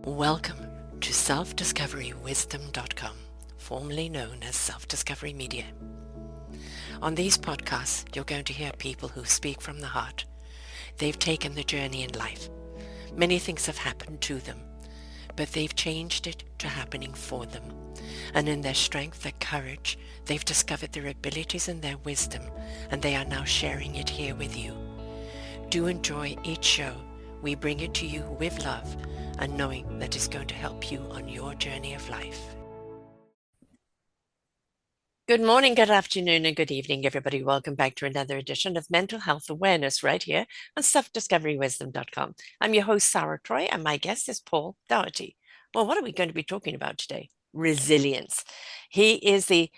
Welcome to selfdiscoverywisdom.com, formerly known as Self-Discovery Media. On these podcasts, you're going to hear people who speak from the heart. They've taken the journey in life. Many things have happened to them, but they've changed it to happening for them. And in their strength, their courage, they've discovered their abilities and their wisdom, and they are now sharing it here with you. Do enjoy each show. We bring it to you with love and knowing that it's going to help you on your journey of life. Good morning, good afternoon, and good evening, everybody. Welcome back to another edition of Mental Health Awareness right here on selfdiscoverywisdom.com. I'm your host, Sarah Troy, and my guest is Paul Doughty. Well, what are we going to be talking about today? Resilience. He is the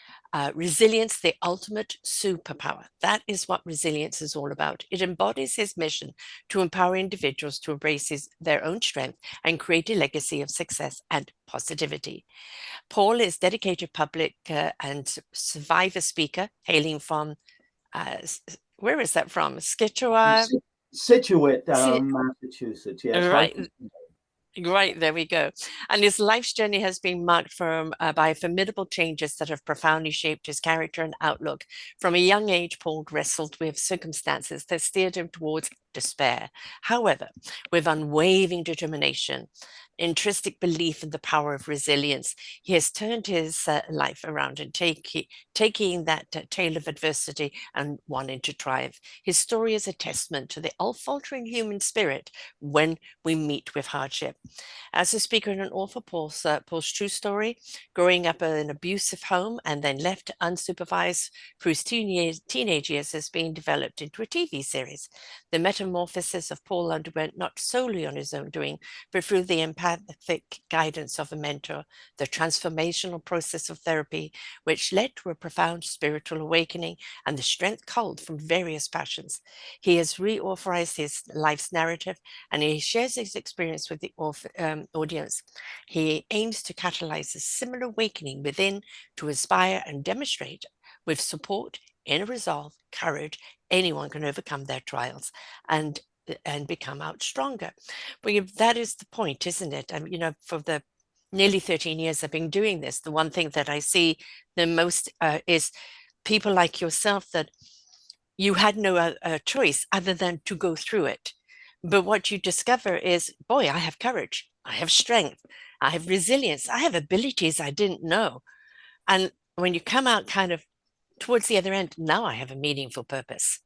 resilience, the ultimate superpower. That is what resilience is all about. It embodies his mission to empower individuals to embrace their own strength and create a legacy of success and positivity. Paul is dedicated public and survivor speaker, hailing from, where is that from? Scituate? Scituate, Massachusetts. Yes. Right. Right, there we go. And his life's journey has been marked by formidable changes that have profoundly shaped his character and outlook. From a young age, Paul wrestled with circumstances that steered him towards despair. However, with unwavering determination, intrinsic belief in the power of resilience, he has turned his life around and taking that tale of adversity and wanting to triumph. His story is a testament to the unfaltering human spirit when we meet with hardship. As a speaker and an author, Paul's true story, growing up in an abusive home and then left unsupervised through his teenage years, has been developed into a TV series. The metamorphosis of Paul underwent not solely on his own doing, but through the empathic guidance of a mentor, the transformational process of therapy, which led to a profound spiritual awakening and the strength culled from various passions. He has reauthorized his life's narrative, and he shares his experience with the audience. He aims to catalyze a similar awakening within to inspire and demonstrate with support, inner resolve, courage, anyone can overcome their trials and become out stronger. But that is the point, isn't it? For the nearly 13 years I've been doing this, the one thing that I see the most is people like yourself that you had no choice other than to go through it. But what you discover is, boy, I have courage, I have strength, I have resilience, I have abilities I didn't know. And when you come out kind of towards the other end, now I have a meaningful purpose.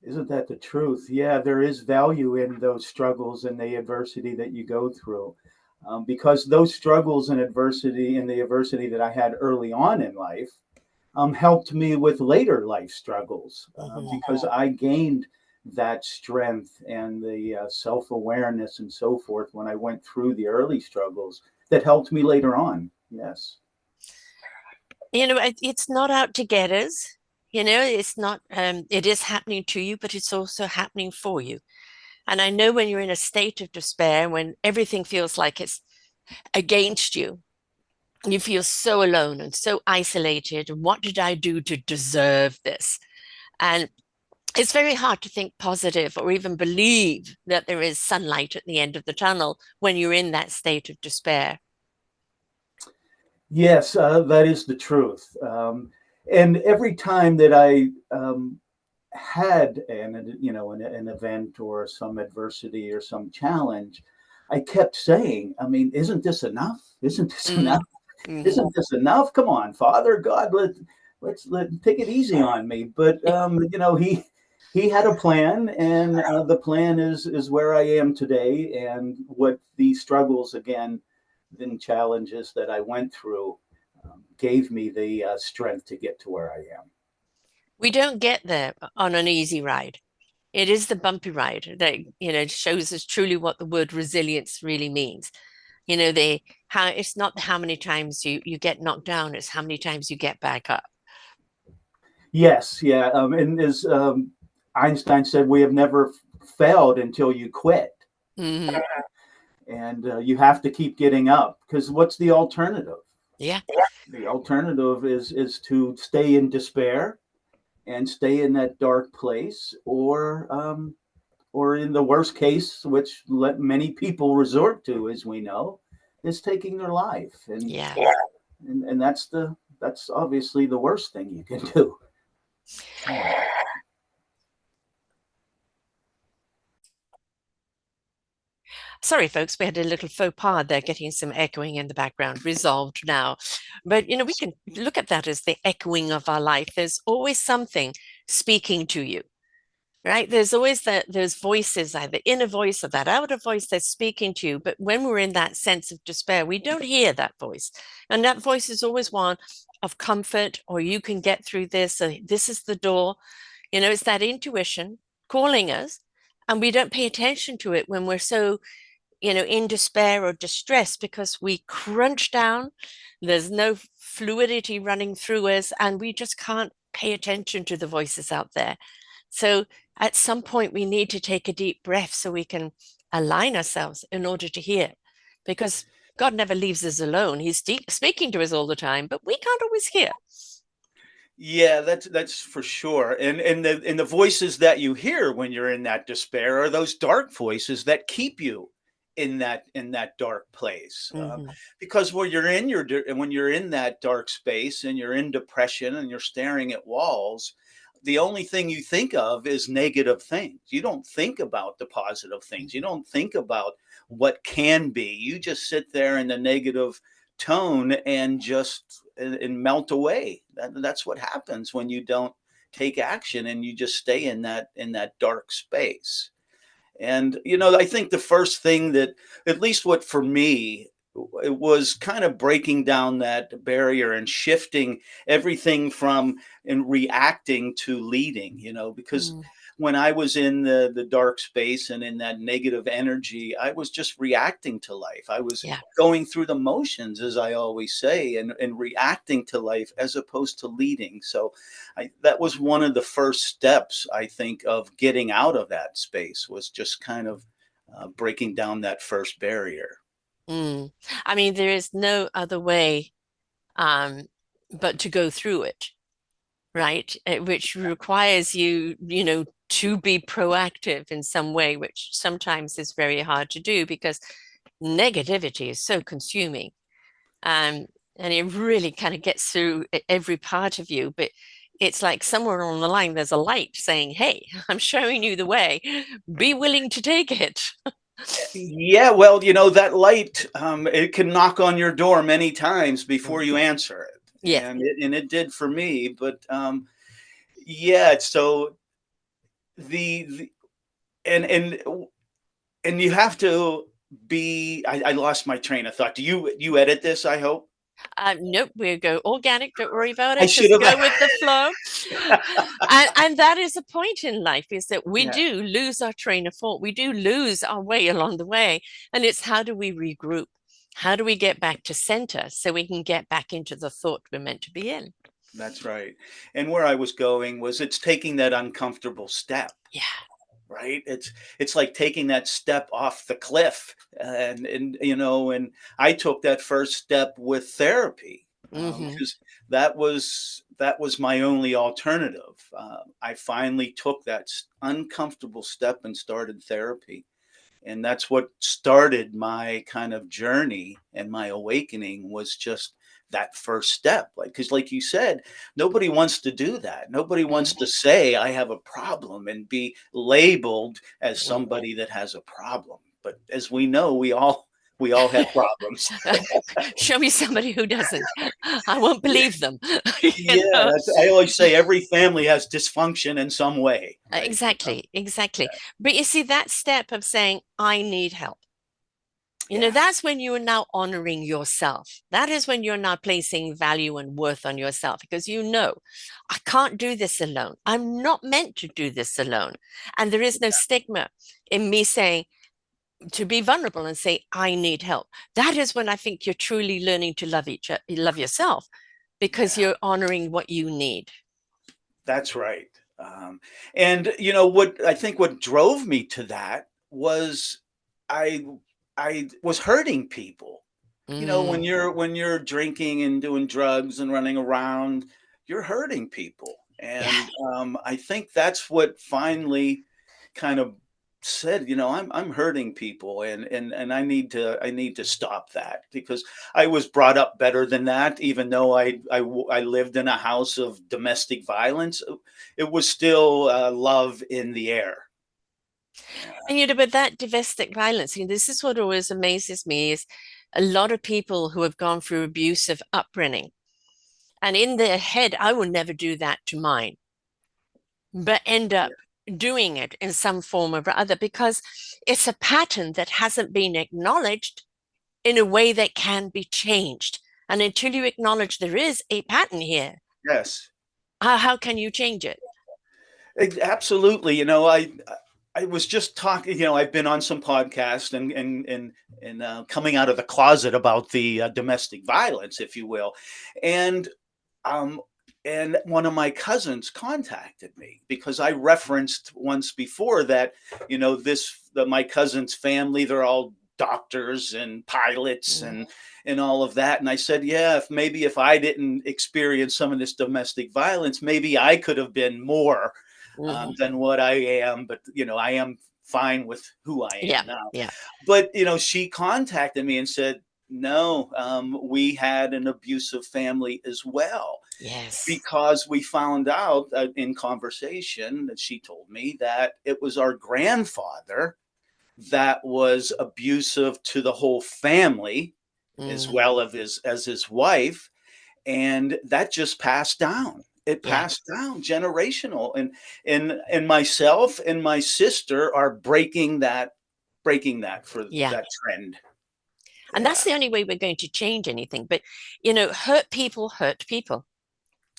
Isn't that the truth? Yeah, there is value in those struggles and the adversity that you go through. Because those struggles and the adversity that I had early on in life helped me with later life struggles because I gained that strength and the self-awareness and so forth when I went through the early struggles that helped me later on. Yes. It's not out to get us. It's not, it is happening to you, but it's also happening for you. And I know when you're in a state of despair, when everything feels like it's against you, you feel so alone and so isolated. And what did I do to deserve this? And it's very hard to think positive or even believe that there is sunlight at the end of the tunnel when you're in that state of despair. Yes, that is the truth. And every time that I had an event or some adversity or some challenge, I kept saying, I mean, isn't this enough? Isn't this enough? Mm-hmm. Isn't this enough? Come on, Father God, let's take it easy on me. But he had a plan, and the plan is where I am today, and what these struggles again, then challenges that I went through, gave me the strength to get to where I am. We don't get there on an easy ride. It is the bumpy ride that shows us truly what the word resilience really means. It's not how many times you get knocked down, it's how many times you get back up. Yes, yeah, and as Einstein said, we have never failed until you quit. Mm-hmm. And you have to keep getting up, because what's the alternative? Yeah. The alternative is to stay in despair and stay in that dark place, or or in the worst case, which many people resort to, as we know, is taking their life. Yeah. And that's obviously the worst thing you can do. Sorry, folks, we had a little faux pas there, getting some echoing in the background, resolved now. But, we can look at that as the echoing of our life. There's always something speaking to you, right? There's always those voices, either inner voice or that outer voice that's speaking to you. But when we're in that sense of despair, we don't hear that voice. And that voice is always one of comfort, or you can get through this, or this is the door. It's that intuition calling us, and we don't pay attention to it when we're so in despair or distress, because we crunch down, there's no fluidity running through us, and we just can't pay attention to the voices out there. So at some point, we need to take a deep breath so we can align ourselves in order to hear, because God never leaves us alone. He's speaking to us all the time, but we can't always hear. Yeah, that's for sure. And the voices that you hear when you're in that despair are those dark voices that keep you in that dark place. Mm-hmm. Because when you're in that dark space and you're in depression and you're staring at walls, the only thing you think of is negative things. You don't think about the positive things. You don't think about what can be. You just sit there in the negative tone and just and melt away. That's what happens when you don't take action and you just stay in that dark space. And I think the first thing that, at least what for me, it was kind of breaking down that barrier and shifting everything from and reacting to leading, because Mm. when I was in the dark space and in that negative energy, I was just reacting to life. I was Yeah. going through the motions, as I always say, and reacting to life as opposed to leading. So that was one of the first steps, I think, of getting out of that space, was just kind of breaking down that first barrier. Mm. I mean, there is no other way um, but to go through it, right? Which requires you to be proactive in some way, which sometimes is very hard to do because negativity is so consuming. Um, and it really kind of gets through every part of you. But it's like somewhere on the line, there's a light saying, hey, I'm showing you the way. Be willing to take it. Yeah, well, that light, it can knock on your door many times before Mm. you answer it, Yeah. and it did for me. But yeah, so the and you have to be. I lost my train of thought. Do you edit this? I hope. Nope, we go organic. Don't worry about I it. should Just have. go with the flow. And that is a point in life, is that we Yeah, do lose our train of thought. We do lose our way along the way. And it's how do we regroup? How do we get back to center so we can get back into the thought we're meant to be in? that's right. And where I was going was, it's taking that uncomfortable step. Yeah. Right, it's like taking that step off the cliff, and I took that first step with therapy, Mm-hmm. because that was my only alternative. I finally took that uncomfortable step and started therapy, and that's what started my kind of journey, and my awakening was just that first step. Like, because like you said, nobody wants to do that. Nobody wants to say I have a problem and be labeled as somebody that has a problem. But as we know, we all have problems. Show me somebody who doesn't. I won't believe them. you Yeah, know? I always say every family has dysfunction in some way, right? Exactly, exactly. But you see, that step of saying, I need help. Yeah, That's when you are now honoring yourself. That is when you're now placing value and worth on yourself, because I can't do this alone. I'm not meant to do this alone. And there is no stigma in me saying, to be vulnerable and say, I need help. That is when I think you're truly learning to love yourself, because yeah. you're honoring what you need. That's right. And what I think what drove me to that was, I I was hurting people. When Mm, you're drinking and doing drugs and running around, you're hurting people. yeah. And I think that's what finally kind of said, I'm hurting people, and I need to stop that, because I was brought up better than that. Even though I lived in a house of domestic violence, it was still love in the air. Yeah. And but that domestic violence, this is what always amazes me is a lot of people who have gone through abusive upbringing, and in their head, I will never do that to mine, but end up doing it in some form or other because it's a pattern that hasn't been acknowledged in a way that can be changed. And until you acknowledge there is a pattern here, Yes. how can you change it? Absolutely. I was just talking. I've been on some podcasts and coming out of the closet about the domestic violence, if you will, and um, and one of my cousins contacted me because I referenced once before that my cousin's family, they're all doctors and pilots Mm, and all of that. And I said, yeah, if I didn't experience some of this domestic violence, maybe I could have been more mhm. than what I am. But I am fine with who I Yeah, am now. yeah, But she contacted me and said, no, we had an abusive family as well, yes, because we found out in conversation that she told me that it was our grandfather that was abusive to the whole family, as mm, well as his wife, and that just passed down. It yeah, passed down generational, and myself and my sister are breaking that for yeah. that trend. And Yeah, that's the only way we're going to change anything. But, hurt people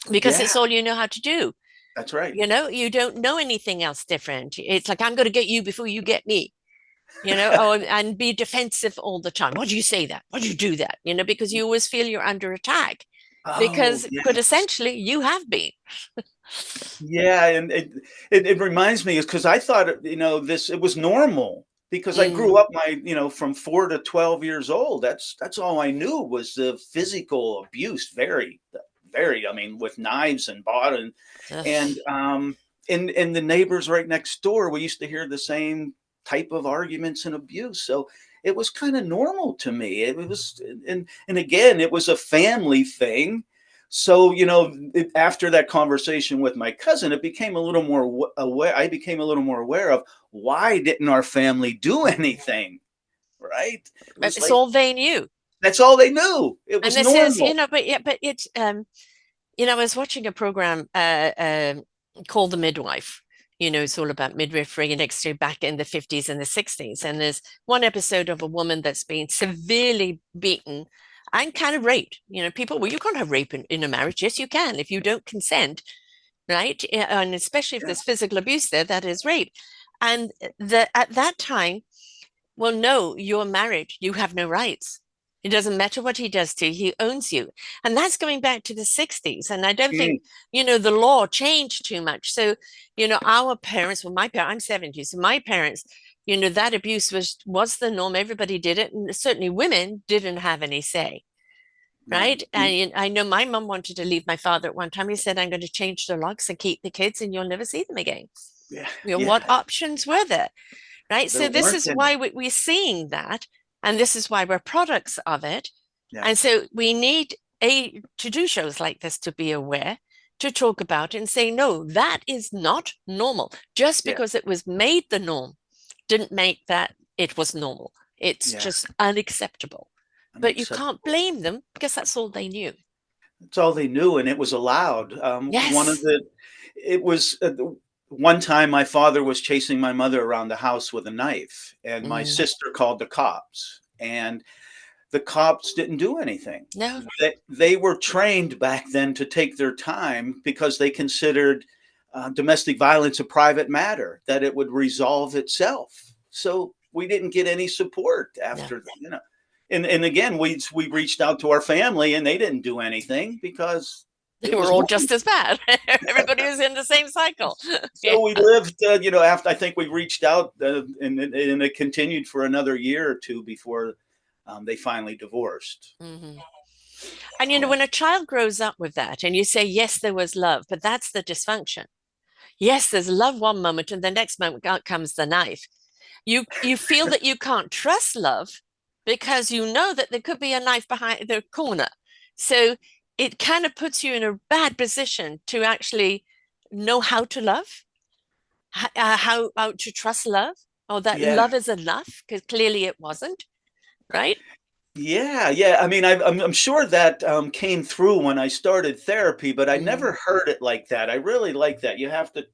because yeah, it's all you know how to do. that's right. You don't know anything else different. It's like, I'm going to get you before you get me, and be defensive all the time. Why do you say that? Why do you do that? Because you always feel you're under attack Oh, but yes. essentially you have been. Yeah, and it reminds me, is because I thought, this it was normal, because I Mm, grew up from 4 to 12 years old. That's all I knew was the physical abuse, very, very. I mean, with knives and bottom, and ugh. in the neighbors right next door, we used to hear the same type of arguments and abuse. So it was kind of normal to me. It was, and again, it was a family thing. So after that conversation with my cousin, it became a little more aware. I became a little more aware of, why didn't our family do anything? Right? It But was it's like, all they knew. that's all they knew. It And was this is, normal. but yeah, but it's I was watching a program called The Midwife. It's all about midwifery next to back in the 50s and the 60s. And there's one episode of a woman that's been severely beaten and kind of raped. People, well, you can't have rape in a marriage. Yes, you can if you don't consent, right? And especially if Yeah. there's physical abuse there, that is rape. And at that time, well, no, you're married. You have no rights. It doesn't matter what he does to you, he owns you. And that's going back to the 60s. And I don't think, Mm. the law changed too much. So, our parents, well, my parents, I'm 70, so my parents, that abuse was the norm. Everybody did it. And certainly women didn't have any say. Right. Mm. And I know my mom wanted to leave my father at one time. He said, I'm going to change the locks and keep the kids, and you'll never see them again. Yeah. What Yeah. options were there? Right. There So this weren't is any. why we're seeing that. And this is why we're products of it. Yeah. And so we need to do shows like this to be aware, to talk about it and say, no, that is not normal. Just Yeah. because it was made the norm didn't make that it was normal. It's Yeah. just unacceptable. But you can't Unacceptable. blame them because that's all they knew. That's all they knew, and it was allowed. Yes. It was one time my father was chasing my mother around the house with a knife, and my Mm, sister called the cops, and the cops didn't do anything. no. They were trained back then to take their time, because they considered domestic violence a private matter, that it would resolve itself. So we didn't get any support No. after, and again, we reached out to our family, and they didn't do anything because They it were was all normal. just as bad. Everybody was in the same cycle. Yeah. So we lived, after I think we reached out, and it continued for another year or two before they finally divorced. Mhm. And Yeah. when a child grows up with that, and you say, yes, there was love, but that's the dysfunction. Yes, there's love one moment, and the next moment out comes the knife. you feel that you can't trust love because you know that there could be a knife behind the corner. So it kind of puts you in a bad position to actually know how to love, how to trust love, or that Yeah. love is enough, because clearly it wasn't, right? Yeah, yeah. I mean, I'm sure that came through when I started therapy, but I Mm, never heard it like that. I really like that. You have to,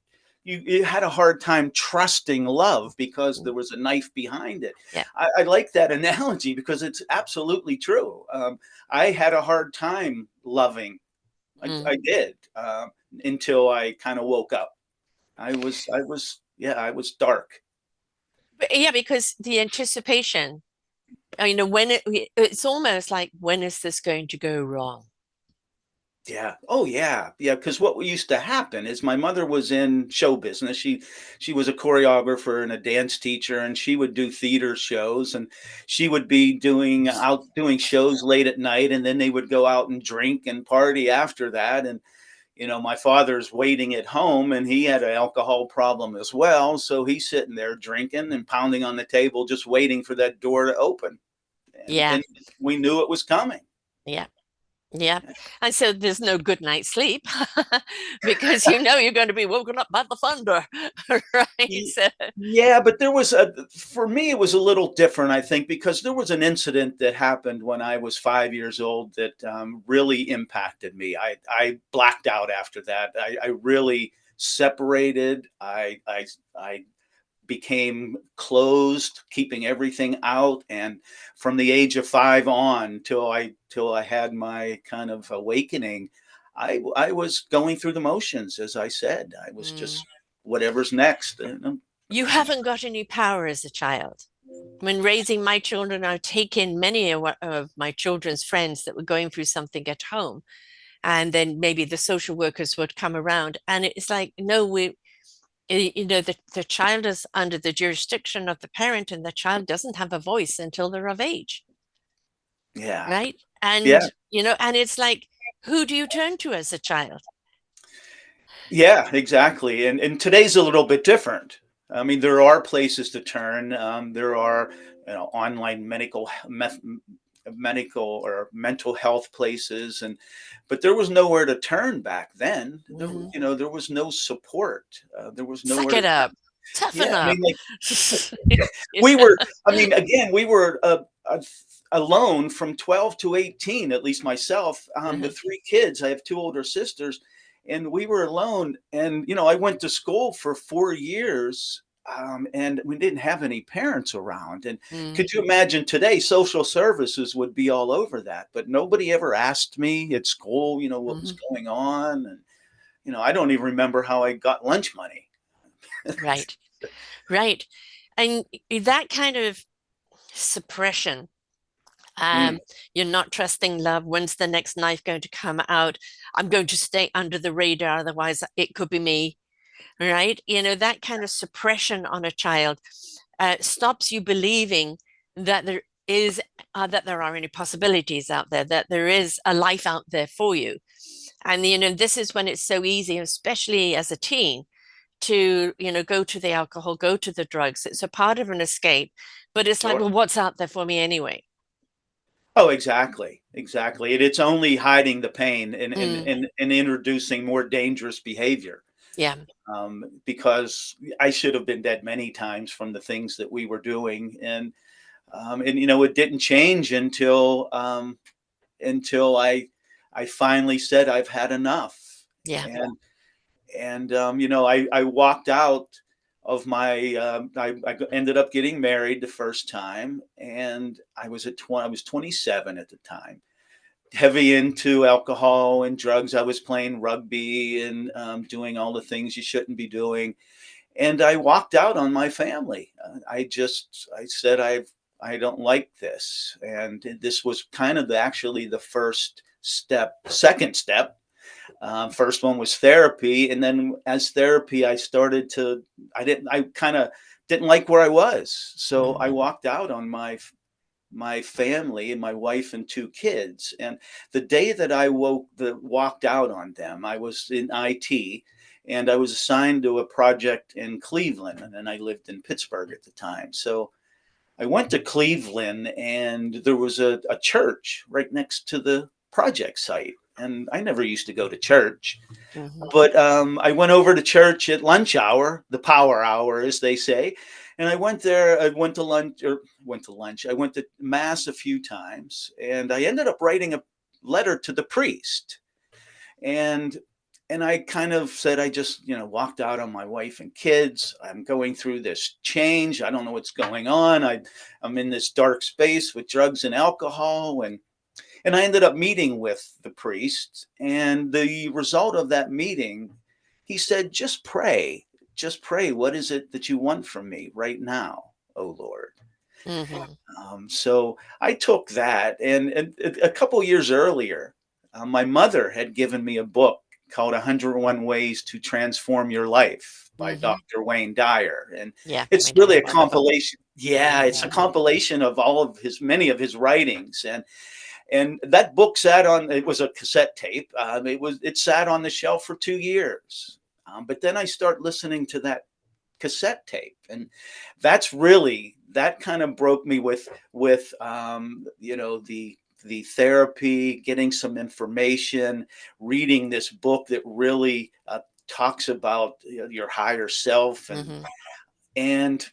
you had a hard time trusting love because mm, there was a knife behind it. yeah. I like that analogy because it's absolutely true. I had a hard time loving. Mm. I did until I kind of woke up. Yeah, I was dark. But yeah, because the anticipation, when it's almost like, when is this going to go wrong? Yeah. Oh, yeah. Yeah. Because what used to happen is my mother was in show business. She was a choreographer and a dance teacher, and she would do theater shows, and she would be doing shows late at night, and then they would go out and drink and party after that. And my father's waiting at home, and he had an alcohol problem as well, so he's sitting there drinking and pounding on the table, just waiting for that door to open, Yeah, and we knew it was coming. yeah. Yeah. And so there's no good night's sleep because you're going to be woken up by the thunder, right? Ye- So, Yeah, but for me, it was a little different, I think, because there was an incident that happened when I was 5 years old that really impacted me. I blacked out after that. I really separated. I became closed, keeping everything out. And from the age of 5 on till I had my kind of awakening, I was going through the motions, as I said. I was mm, just whatever's next. you haven't got any power as a child. When raising my children, I take in many of my children's friends that were going through something at home. And then maybe the social workers would come around. And it's like, no, the child is under the jurisdiction of the parent, and the child doesn't have a voice until they're of age, Yeah. right? Yeah. And it's like, who do you turn to as a child? Yeah, exactly. And today's a little bit different. I mean, there are places to turn. There are, online medical or mental health places, but there was nowhere to turn back then. Mhm. There was no support. There was Suck nowhere it to up, turn. toughen Yeah, I up. mean, like we were. I mean, again, we were alone from 12 to 18. At least myself, Uh-huh. with 3 kids. I have 2 older sisters, and we were alone. And I went to school for 4 years. And we didn't have any parents around. And Mm, could you imagine today, social services would be all over that, but nobody ever asked me at school, what was mhm. going on. And, I don't even remember how I got lunch money. Right, right. And that kind of suppression, Mm, um, you're not trusting love. When's the next knife going to come out? I'm going to stay under the radar, otherwise it could be me, right? That kind of suppression on a child stops you believing that there are any possibilities out there, that there is a life out there for you. And this is when it's so easy, especially as a teen, to go to the alcohol, go to the drugs. It's a part of an escape, but it's like, sure. well, what's out there for me anyway? Oh, exactly, exactly. It's only hiding the pain and and Mm, and, and introducing more dangerous behavior. yeah. Because I should have been dead many times from the things that we were doing, and it didn't change until I finally said I've had enough, Yeah. and I walked out of my I ended up getting married the first time, and I was 27 at the time, heavy into alcohol and drugs. I was playing rugby and doing all the things you shouldn't be doing, and I walked out on my family. I said I don't like this, and this was kind of actually the first step. Second step, first one was therapy, and then as therapy, I kind of didn't like where I was, so I Mm, walked out on my family and my wife and 2 kids. And the day that I walked out on them, I was in IT, and I was assigned to a project in Cleveland, and then I lived in Pittsburgh at the time. So I went to Cleveland, and there was a church right next to the project site. And I never used to go to church, Mhm. but I went over to church at lunch hour, the power hour, as they say. And I went there. I went to lunch, or went to lunch. I went to mass a few times, and I ended up writing a letter to the priest. And I kind of said, I just, walked out on my wife and kids. I'm going through this change. I don't know what's going on. I'm in this dark space with drugs and alcohol. And I ended up meeting with the priest. And the result of that meeting, he said, just pray. Just pray. What is it that you want from me right now, oh Lord? Mhm. So I took that. And a couple years earlier, my mother had given me a book called 101 Ways to Transform Your Life by Mhm. Dr. Wayne Dyer. And Yeah, it's Wayne really Dyer, a wonderful. compilation. Yeah, it's a compilation of many of his writings. And that book sat on, it was a cassette tape. It sat on the shelf for 2 years. But then I start listening to that cassette tape, and that kind of broke me with the therapy, getting some information, reading this book that really talks about your higher self, Mhm. and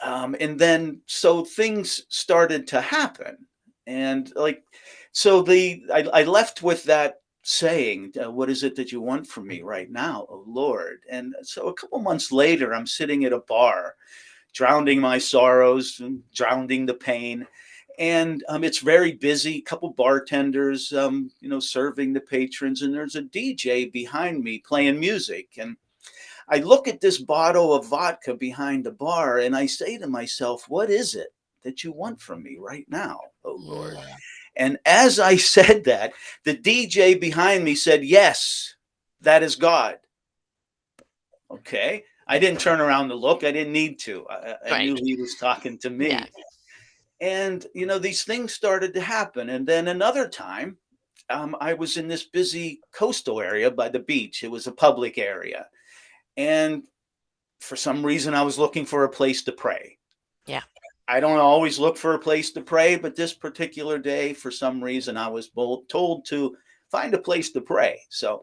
and then so things started to happen, and I left with that saying, what is it that you want from me right now, oh Lord? And so a couple months later, I'm sitting at a bar, drowning my sorrows and drowning the pain. And it's very busy, couple bartenders, serving the patrons, and there's a DJ behind me playing music. And I look at this bottle of vodka behind the bar, and I say to myself, what is it that you want from me right now, oh Lord? Mm. And as I said that, the DJ behind me said, yes, that is God. Okay. I didn't turn around to look. I didn't need to. I knew Right. he was talking to Yeah. me. And, these things started to happen. And then another time, I was in this busy coastal area by the beach. It was a public area. And for some reason, I was looking for a place to pray. Yeah. I don't always look for a place to pray, but this particular day, for some reason, I was told to find a place to pray. So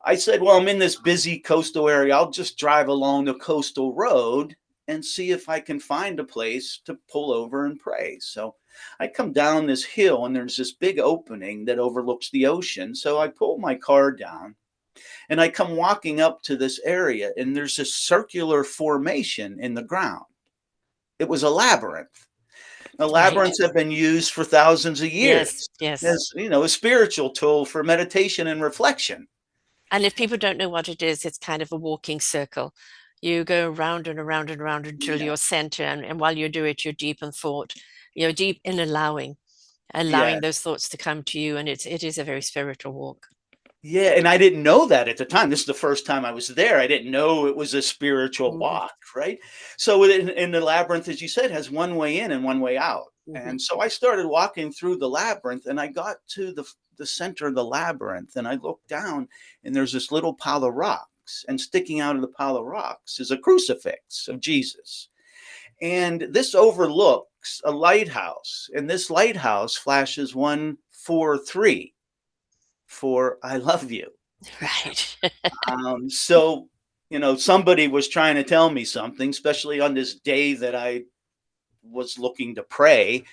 I said, well, I'm in this busy coastal area. I'll just drive along the coastal road and see if I can find a place to pull over and pray. So I come down this hill, and there's this big opening that overlooks the ocean. So I pull my car down, and I come walking up to this area, and there's this circular formation in the ground. It was a labyrinth. Now, Right. labyrinths have been used for thousands of Yes. years Yes. as, a spiritual tool for meditation and reflection. And if people don't know what it is, it's kind of a walking circle. You go round and around and around until Yeah. you're center. And while you do it, you're deep in thought. You're deep in Yeah. allowing those thoughts to come to you. And it is a very spiritual walk. Yeah. And I didn't know that at the time. This is the first time I was there. I didn't know it was a spiritual Mhm. walk, right? So in the labyrinth, as you said, has one way in and one way out. Mhm. And so I started walking through the labyrinth, and I got to the center of the labyrinth, and I looked down, and there's this little pile of rocks. And sticking out of the pile of rocks is a crucifix of Jesus. And this overlooks a lighthouse. And this lighthouse flashes 143 for I love you. Right. So, somebody was trying to tell me something, especially on this day that I was looking to pray.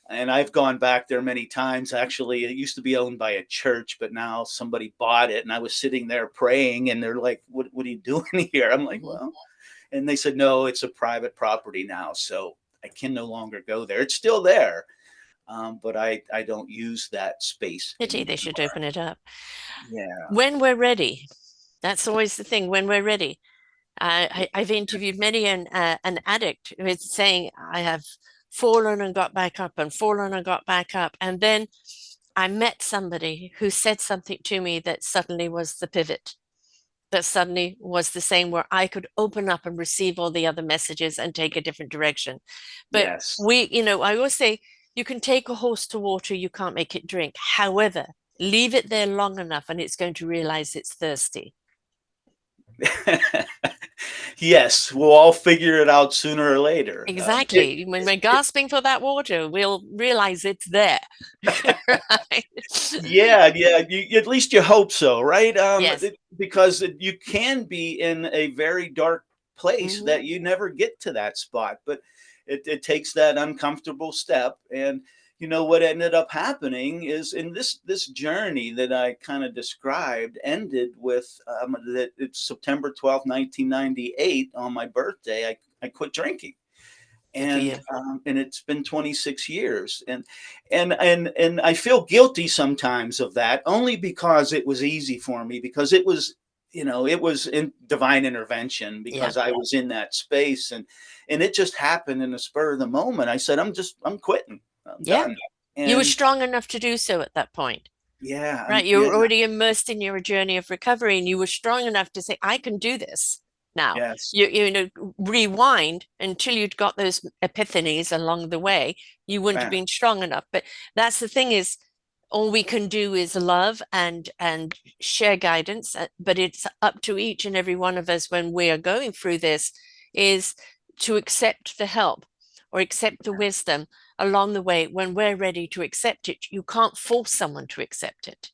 And I've gone back there many times. Actually, it used to be owned by a church, but now somebody bought it. And I was sitting there praying, and they're like, what are you doing here? I'm like, Mhm. well, and they said, no, it's a private property now. So I can no longer go there. It's still there. But I don't use that space Pity they should anymore. open it up. Yeah. When we're ready. That's always the thing, when we're ready. I've interviewed many an addict who is saying, I have fallen and got back up and fallen and got back up. And then I met somebody who said something to me that suddenly was the pivot, that suddenly was the same where I could open up and receive all the other messages and take a different direction. But Yes. I always say, you can take a horse to water, you can't make it drink. However, leave it there long enough and it's going to realize it's thirsty. Yes, we'll all figure it out sooner or later. Exactly. When we're gasping for that water, we'll realize it's there. Right? Yeah, yeah. At least you hope so, right? Yes. Because you can be in a very dark place Hmm. that you never get to that spot, but it takes that uncomfortable step. And what ended up happening is in this journey that I kind of described ended with that it's September 12th, 1998, on my birthday. I quit drinking, Good for you. and it's been 26 years, and I feel guilty sometimes of that, only because it was easy for me, because it was in divine intervention, Yeah. because I was in that space, and it just happened in the spur of the moment. I said, I'm quitting, I'm Yeah. done. You were And strong enough to do so at that point. yeah, Right. You yeah, were already immersed in your journey of recovery and you were strong enough to say, I can do this now. yes, You rewind until you'd got those epiphanies along the way, you wouldn't have yeah, been strong enough. But that's the thing is, all we can do is love and share guidance. But it's up to each and every one of us when we are going through this is to accept the help or accept the wisdom along the way when we're ready to accept it. You can't force someone to accept it.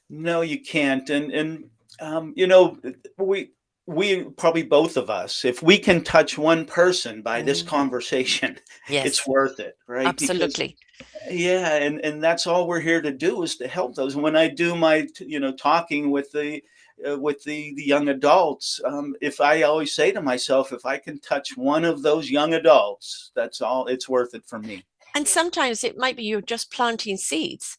no, you can't. And we probably, both of us, if we can touch one person by this Mhm. conversation, it's Yes, worth it, right? Because absolutely. yeah, and that's all we're here to do, is to help those. When I do my talking with the young adults, if I always say to myself, if I can touch one of those young adults, that's all, it's worth it for me. And sometimes it might be you're just planting seeds,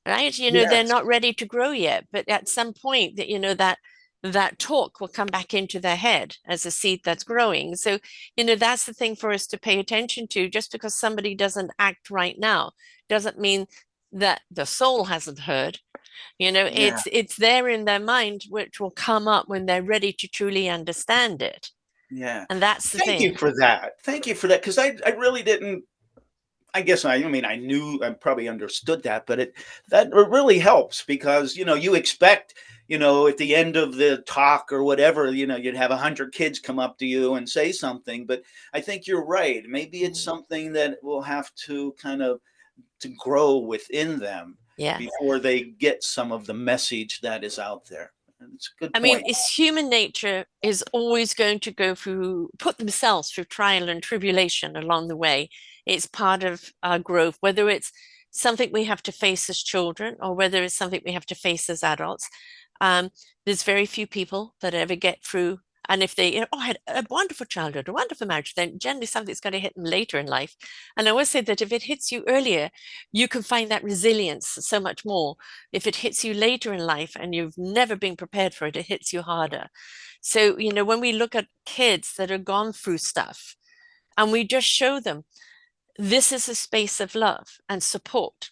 right? They're Yes, not ready to grow yet, but at some point that that talk will come back into their head as a seed that's growing. So, that's the thing for us to pay attention to. Just because somebody doesn't act right now doesn't mean that the soul hasn't heard. yeah. It's there in their mind, which will come up when they're ready to truly understand it. Yeah. And that's the Thank you thing. for that. Thank you for that. Because I really didn't, I guess, I mean, I knew, I probably understood that, but it really helps, because, you expect, at the end of the talk or whatever, you'd have 100 kids come up to you and say something. But I think you're right. Maybe it's Mm. something that will have to kind of to grow within them Yeah. before they get some of the message that is out there. And it's a good I mean, point. it's human nature is always going to put themselves through trial and tribulation along the way. It's part of our growth, whether it's something we have to face as children or whether it's something we have to face as adults. Um, there's very few people that ever get through. And if they, oh, I had a wonderful childhood, a wonderful marriage, then generally something's going to hit them later in life. And I always say that if it hits you earlier, you can find that resilience so much more. If it hits you later in life and you've never been prepared for it, it hits you harder. So, when we look at kids that have gone through stuff and we just show them this is a space of love and support,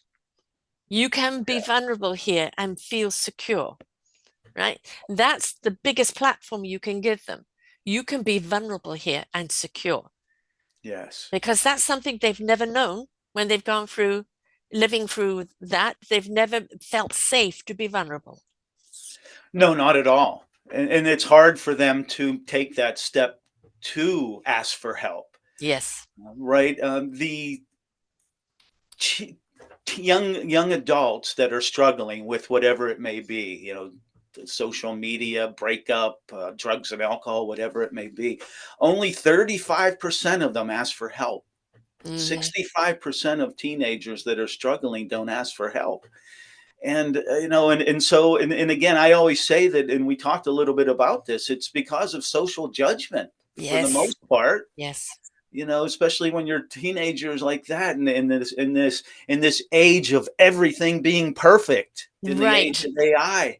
you can be vulnerable here and feel secure, right? That's the biggest platform you can give them. You can be vulnerable here and secure Yes. because that's something they've never known when they've gone through living through that. They've never felt safe to be vulnerable. No, not at all. And it's hard for them to take that step to ask for help, Yes. right? The ch- young adults that are struggling with whatever it may be, the social media, breakup, drugs and alcohol, whatever it may be, only 35% of them ask for help. Hmm. 65% of teenagers that are struggling don't ask for help. And again, I always say that, and we talked a little bit about this, it's because of social judgment for the Yes. most part, Yes. especially when you're teenagers like that, and in this age of everything being perfect, in the age Right. of AI.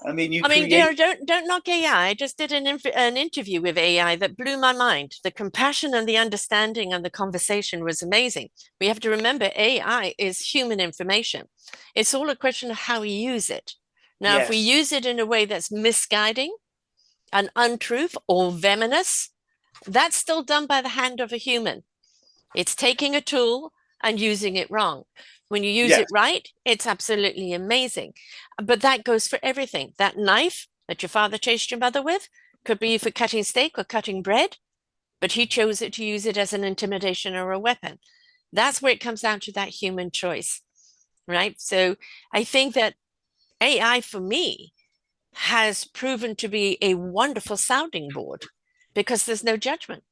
I mean, you I mean, create. don't knock AI. I just did an interview with AI that blew my mind. The compassion and the understanding and the conversation was amazing. We have to remember AI is human information. It's all a question of how we use it. Now, if we Yes, use it in a way that's misguiding, an untruth, or venomous, that's still done by the hand of a human. It's taking a tool and using it wrong. When you use yes, it right, it's absolutely amazing. But that goes for everything. That knife, that your father chased your mother with. Could be for cutting steak or cutting bread, but he chose it to use it as an intimidation or a weapon. That's where it comes down to that human choice, right? So I think that AI for me has proven to be a wonderful sounding board because there's no judgment.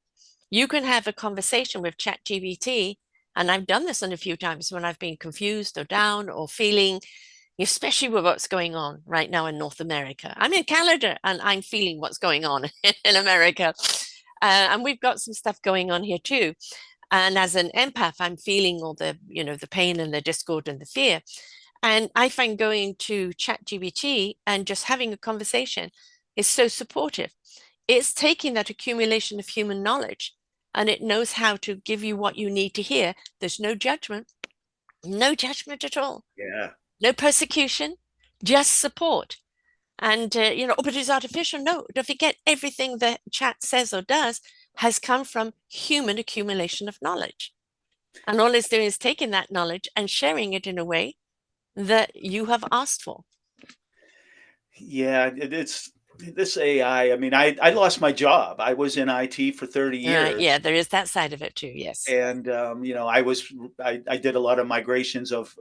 You can have a conversation with ChatGPT, and I've done this on a few times when I've been confused or down or feeling, especially with what's going on right now in North America. I'm in Canada and I'm feeling what's going on in America. And we've got some stuff going on here too. And as an empath, I'm feeling all the, the pain and the discord and the fear. And I find going to ChatGPT and just having a conversation is so supportive. It's taking that accumulation of human knowledge and it knows how to give you what you need to hear. There's no judgment at all, Yeah. no persecution, just support. And, oh, but it's artificial. No, don't forget everything that chat says or does has come from human accumulation of knowledge. And all it's doing is taking that knowledge and sharing it in a way that you have asked for. Yeah, it's this AI. I mean, I lost my job. I was in IT for 30 years. Yeah, there is that side of it too. Yes. And I did a lot of migrations of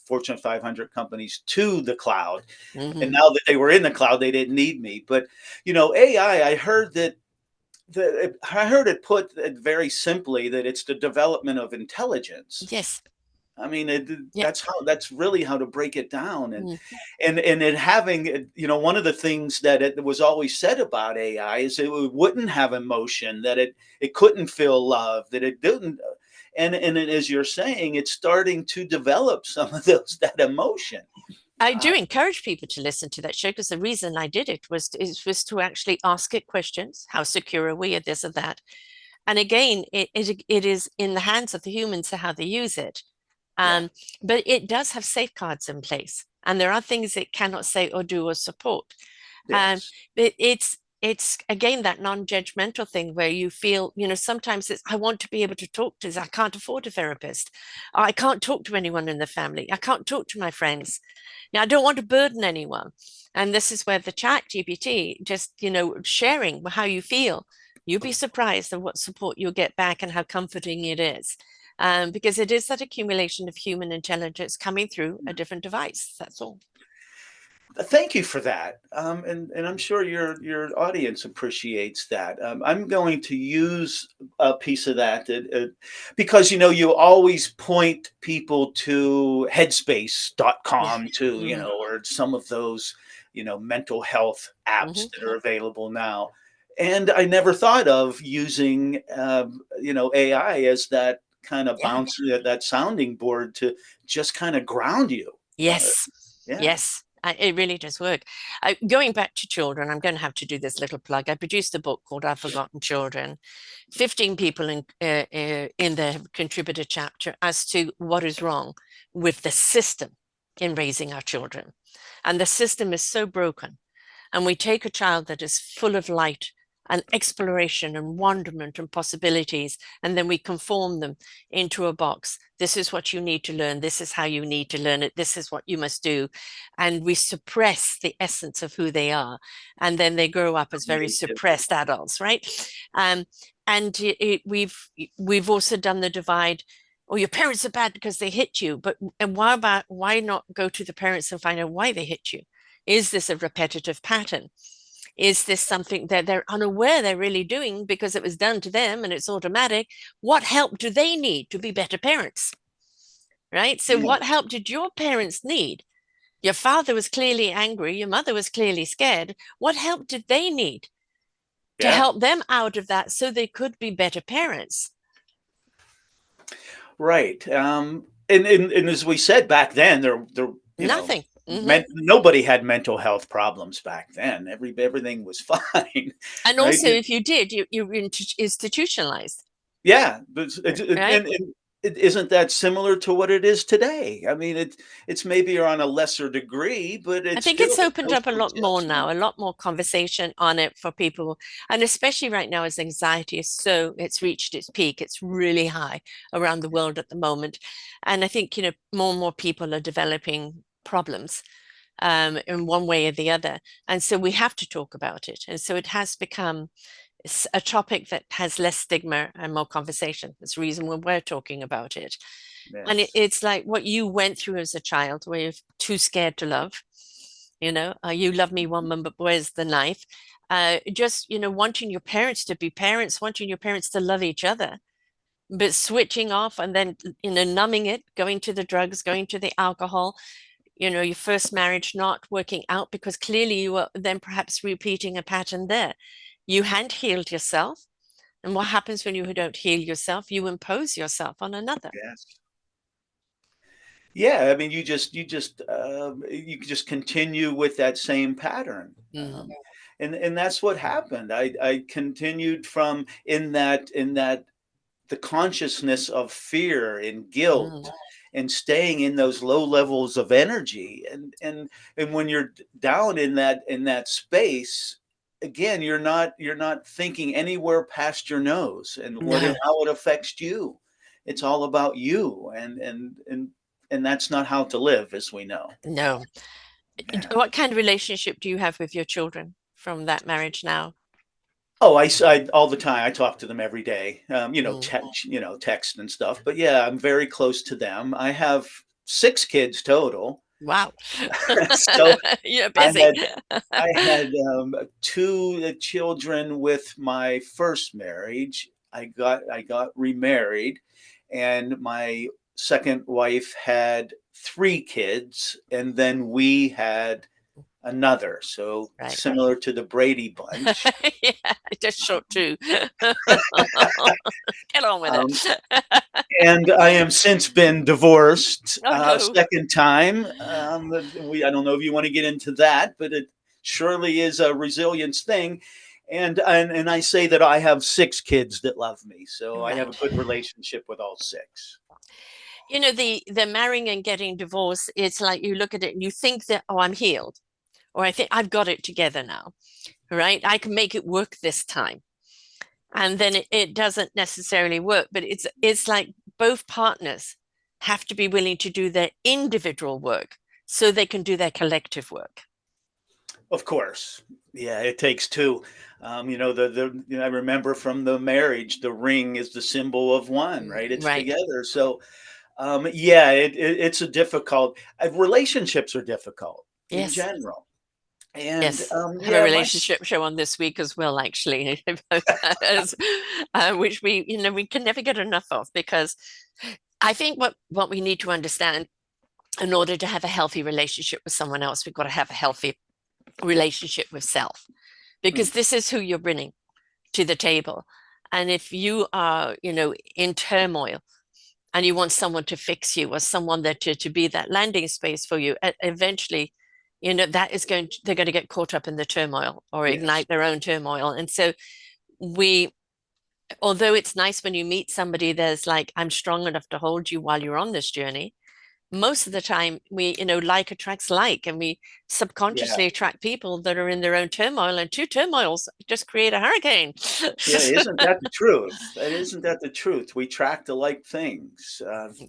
Fortune 500 companies to the cloud. And Mm-hmm. now that they were in the cloud, they didn't need me. But AI, I heard that I heard it put very simply that it's the development of intelligence. Yes. I mean, Yeah. that's really how to break it down. And Mm. and it having, one of the things that it was always said about AI is it wouldn't have emotion, that it couldn't feel love, that it didn't. And as you're saying, it's starting to develop some of that emotion. I Uh, do encourage people to listen to that show because the reason I did it was to actually ask it questions. How secure are we at this or that? And again, it is in the hands of the humans to how they use it. yeah. But it does have safeguards in place, and there are things it cannot say or do or support. Um, Yes. it's again that non-judgmental thing where you feel, sometimes it's I want to be able to talk to this. I can't afford a therapist. I can't talk to anyone in the family. I can't talk to my friends. I don't want to burden anyone. And this is where the chat GPT just, sharing how you feel. You'll be surprised at what support you'll get back and how comforting it is. Because it is that accumulation of human intelligence coming through a different device. That's all. Thank you for that, and I'm sure your audience appreciates that. I'm going to use a piece of that, because you always point people to Yeah. Headspace.com, to Mm-hmm. or some of those mental health apps Mm-hmm. that are available now, and I never thought of using AI as that kind of Yeah. bouncer, that sounding board to just kind of ground you. Uh, Yes. yeah. Yes. It really does work. Going back to children, I'm going to have to do this little plug. I produced a book called Our Forgotten Children. 15 people in the contributor chapter as to what is wrong with the system in raising our children. And the system is so broken. And we take a child that is full of light and exploration and wonderment and possibilities, and then we conform them into a box. This is what you need to learn. This is how you need to learn it. This is what you must do. And we suppress the essence of who they are. And then they grow up as very Me too. suppressed adults, right? Um, and we've also done the divide. Oh, your parents are bad because they hit you. But and why not go to the parents and find out why they hit you? Is this a repetitive pattern? Is this something that they're unaware they're really doing because it was done to them and it's automatic? What help do they need to be better parents? Right? So, Yeah. what help did your parents need? Your father was clearly angry, your mother was clearly scared. What help did they need to Yeah. help them out of that so they could be better parents? Right. And as we said back then, there Nothing. Hmm. nobody had mental health problems back then. Everything was fine, And right? also, if you did, you were institutionalized, Yeah, but right? and it isn't that similar to what it is today. I mean, it's maybe on a lesser degree, but I it's think still it's opened no up a lot more now, judgment. a lot more conversation on it for people. And especially right now, as anxiety is it's reached its peak, it's really high around the world at the moment. And I think, more and more people are developing problems. in one way or the other. And so we have to talk about it. And so it has become a topic that has less stigma and more conversation. That's the reason we're talking about it. And Yes. it's like what you went through as a child, where you're too scared to love. You love me, woman, but where's the knife? Just, wanting your parents to be parents, wanting your parents to love each other, but switching off and then, numbing it, going to the drugs, going to the alcohol, your first marriage not working out because clearly you were then perhaps repeating a pattern there. You hadn't healed yourself. And what happens when you don't heal yourself? You impose yourself on another. Yes. Yeah, I mean, you just continue with that same pattern, Mm, and that's what happened. I continued from in that the consciousness of fear and guilt, mm, and staying in those low levels of energy, and when you're down in that space, again, you're not thinking anywhere past your nose and no, how it affects you. It's all about you, and that's not how to live, as we know. no. Yeah. What kind of relationship do you have with your children from that marriage now? Oh, I all the time. I talk to them every day. Mm, Text and stuff. But yeah, I'm very close to them. I have 6 kids total. wow. So You're I busy. had I had 2 children with my first marriage. I got remarried, and my second wife had 3 kids, and then we had another. So Right. similar to the Brady Bunch. Yeah, just short too. Get on with Um, it. and I am since been divorced Oh a no. second time. I don't know if you want to get into that, but it surely is a resilience thing. And I say that I have 6 kids that love me, so I have a Right. good relationship with all 6. The marrying and getting divorced, it's like you look at it and you think that, oh, I'm healed, or I think I've got it together now, right? I can make it work this time. And then it doesn't necessarily work, but it's like both partners have to be willing to do their individual work so they can do their collective work. Of course, yeah, it takes 2. I remember from the marriage, the ring is the symbol of one, right? It's Right. together. So yeah, it's a difficult. Relationships are difficult in Yes. general, and Yes. I have a yeah, relationship show on this week as well, actually, as, which we can never get enough of because I think what we need to understand in order to have a healthy relationship with someone else, we've got to have a healthy relationship with self because mm, this is who you're bringing to the table. And if you are, in turmoil and you want someone to fix you or someone to be that landing space for you, eventually, they're going to get caught up in the turmoil or yes, ignite their own turmoil. And so we, although it's nice when you meet somebody that's like, I'm strong enough to hold you while you're on this journey, most of the time we like attracts like, and we yeah, subconsciously attract people that are in their own turmoil, and two turmoils just create a hurricane. yeah. Isn't that the truth? Isn't that the truth? We track the like things,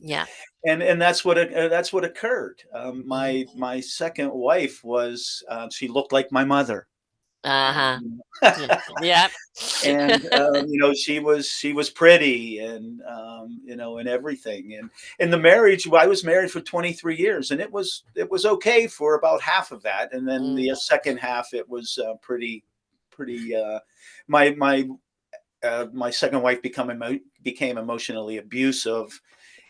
Yeah. and that's what occurred. Mm. My second wife was she looked like my mother. Uh-huh. Um, Yeah. Yeah. and she was pretty, and everything, and the marriage, I was married for 23 years, and it was okay for about half of that, and then Mm, the second half it was pretty my second wife became emotionally abusive,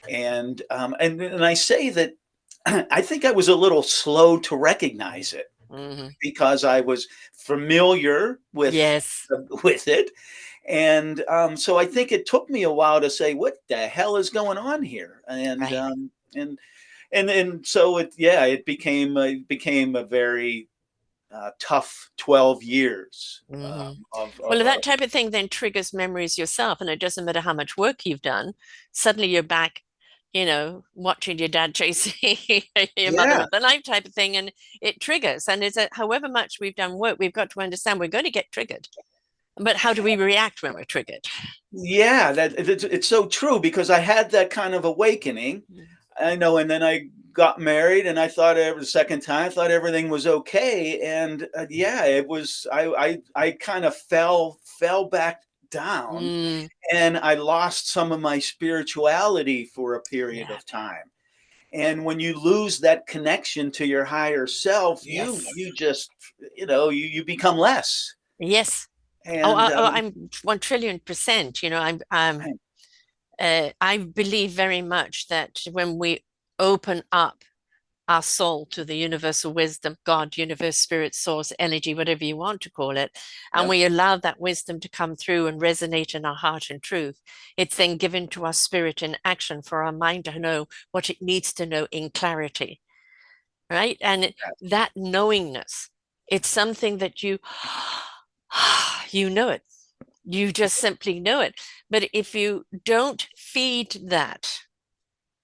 and I say that I think I was a little slow to recognize it mhm. because I was familiar with Yes. with it. And so I think it took me a while to say, what the hell is going on here? And Right. so it became a very tough 12 years Hmm. of Well, of if that type of thing then triggers memories yourself, and it doesn't matter how much work you've done, suddenly you're back, watching your dad chasing your mother yeah, with the knife type of thing, and it triggers. And it's however much we've done work, we've got to understand we're going to get triggered. But how do we react when we're triggered? yeah, it's so true, because I had that kind of awakening. Mm. I know, and then I got married, and I thought the second time I thought everything was okay, and yeah, it was. I kind of fell back down, Mm, and I lost some of my spirituality for a period yeah. of time. And when you lose that connection to your higher self, Yes. you just you become less. Yes. Oh, And I'm 1 trillion%. I believe very much that when we open up our soul to the universal wisdom, God, universe, spirit, source, energy, whatever you want to call it, and yep, we allow that wisdom to come through and resonate in our heart and truth, it's then given to our spirit in action for our mind to know what it needs to know in clarity, right? And that knowingness, it's something that you know it. You just simply know it. But if you don't feed that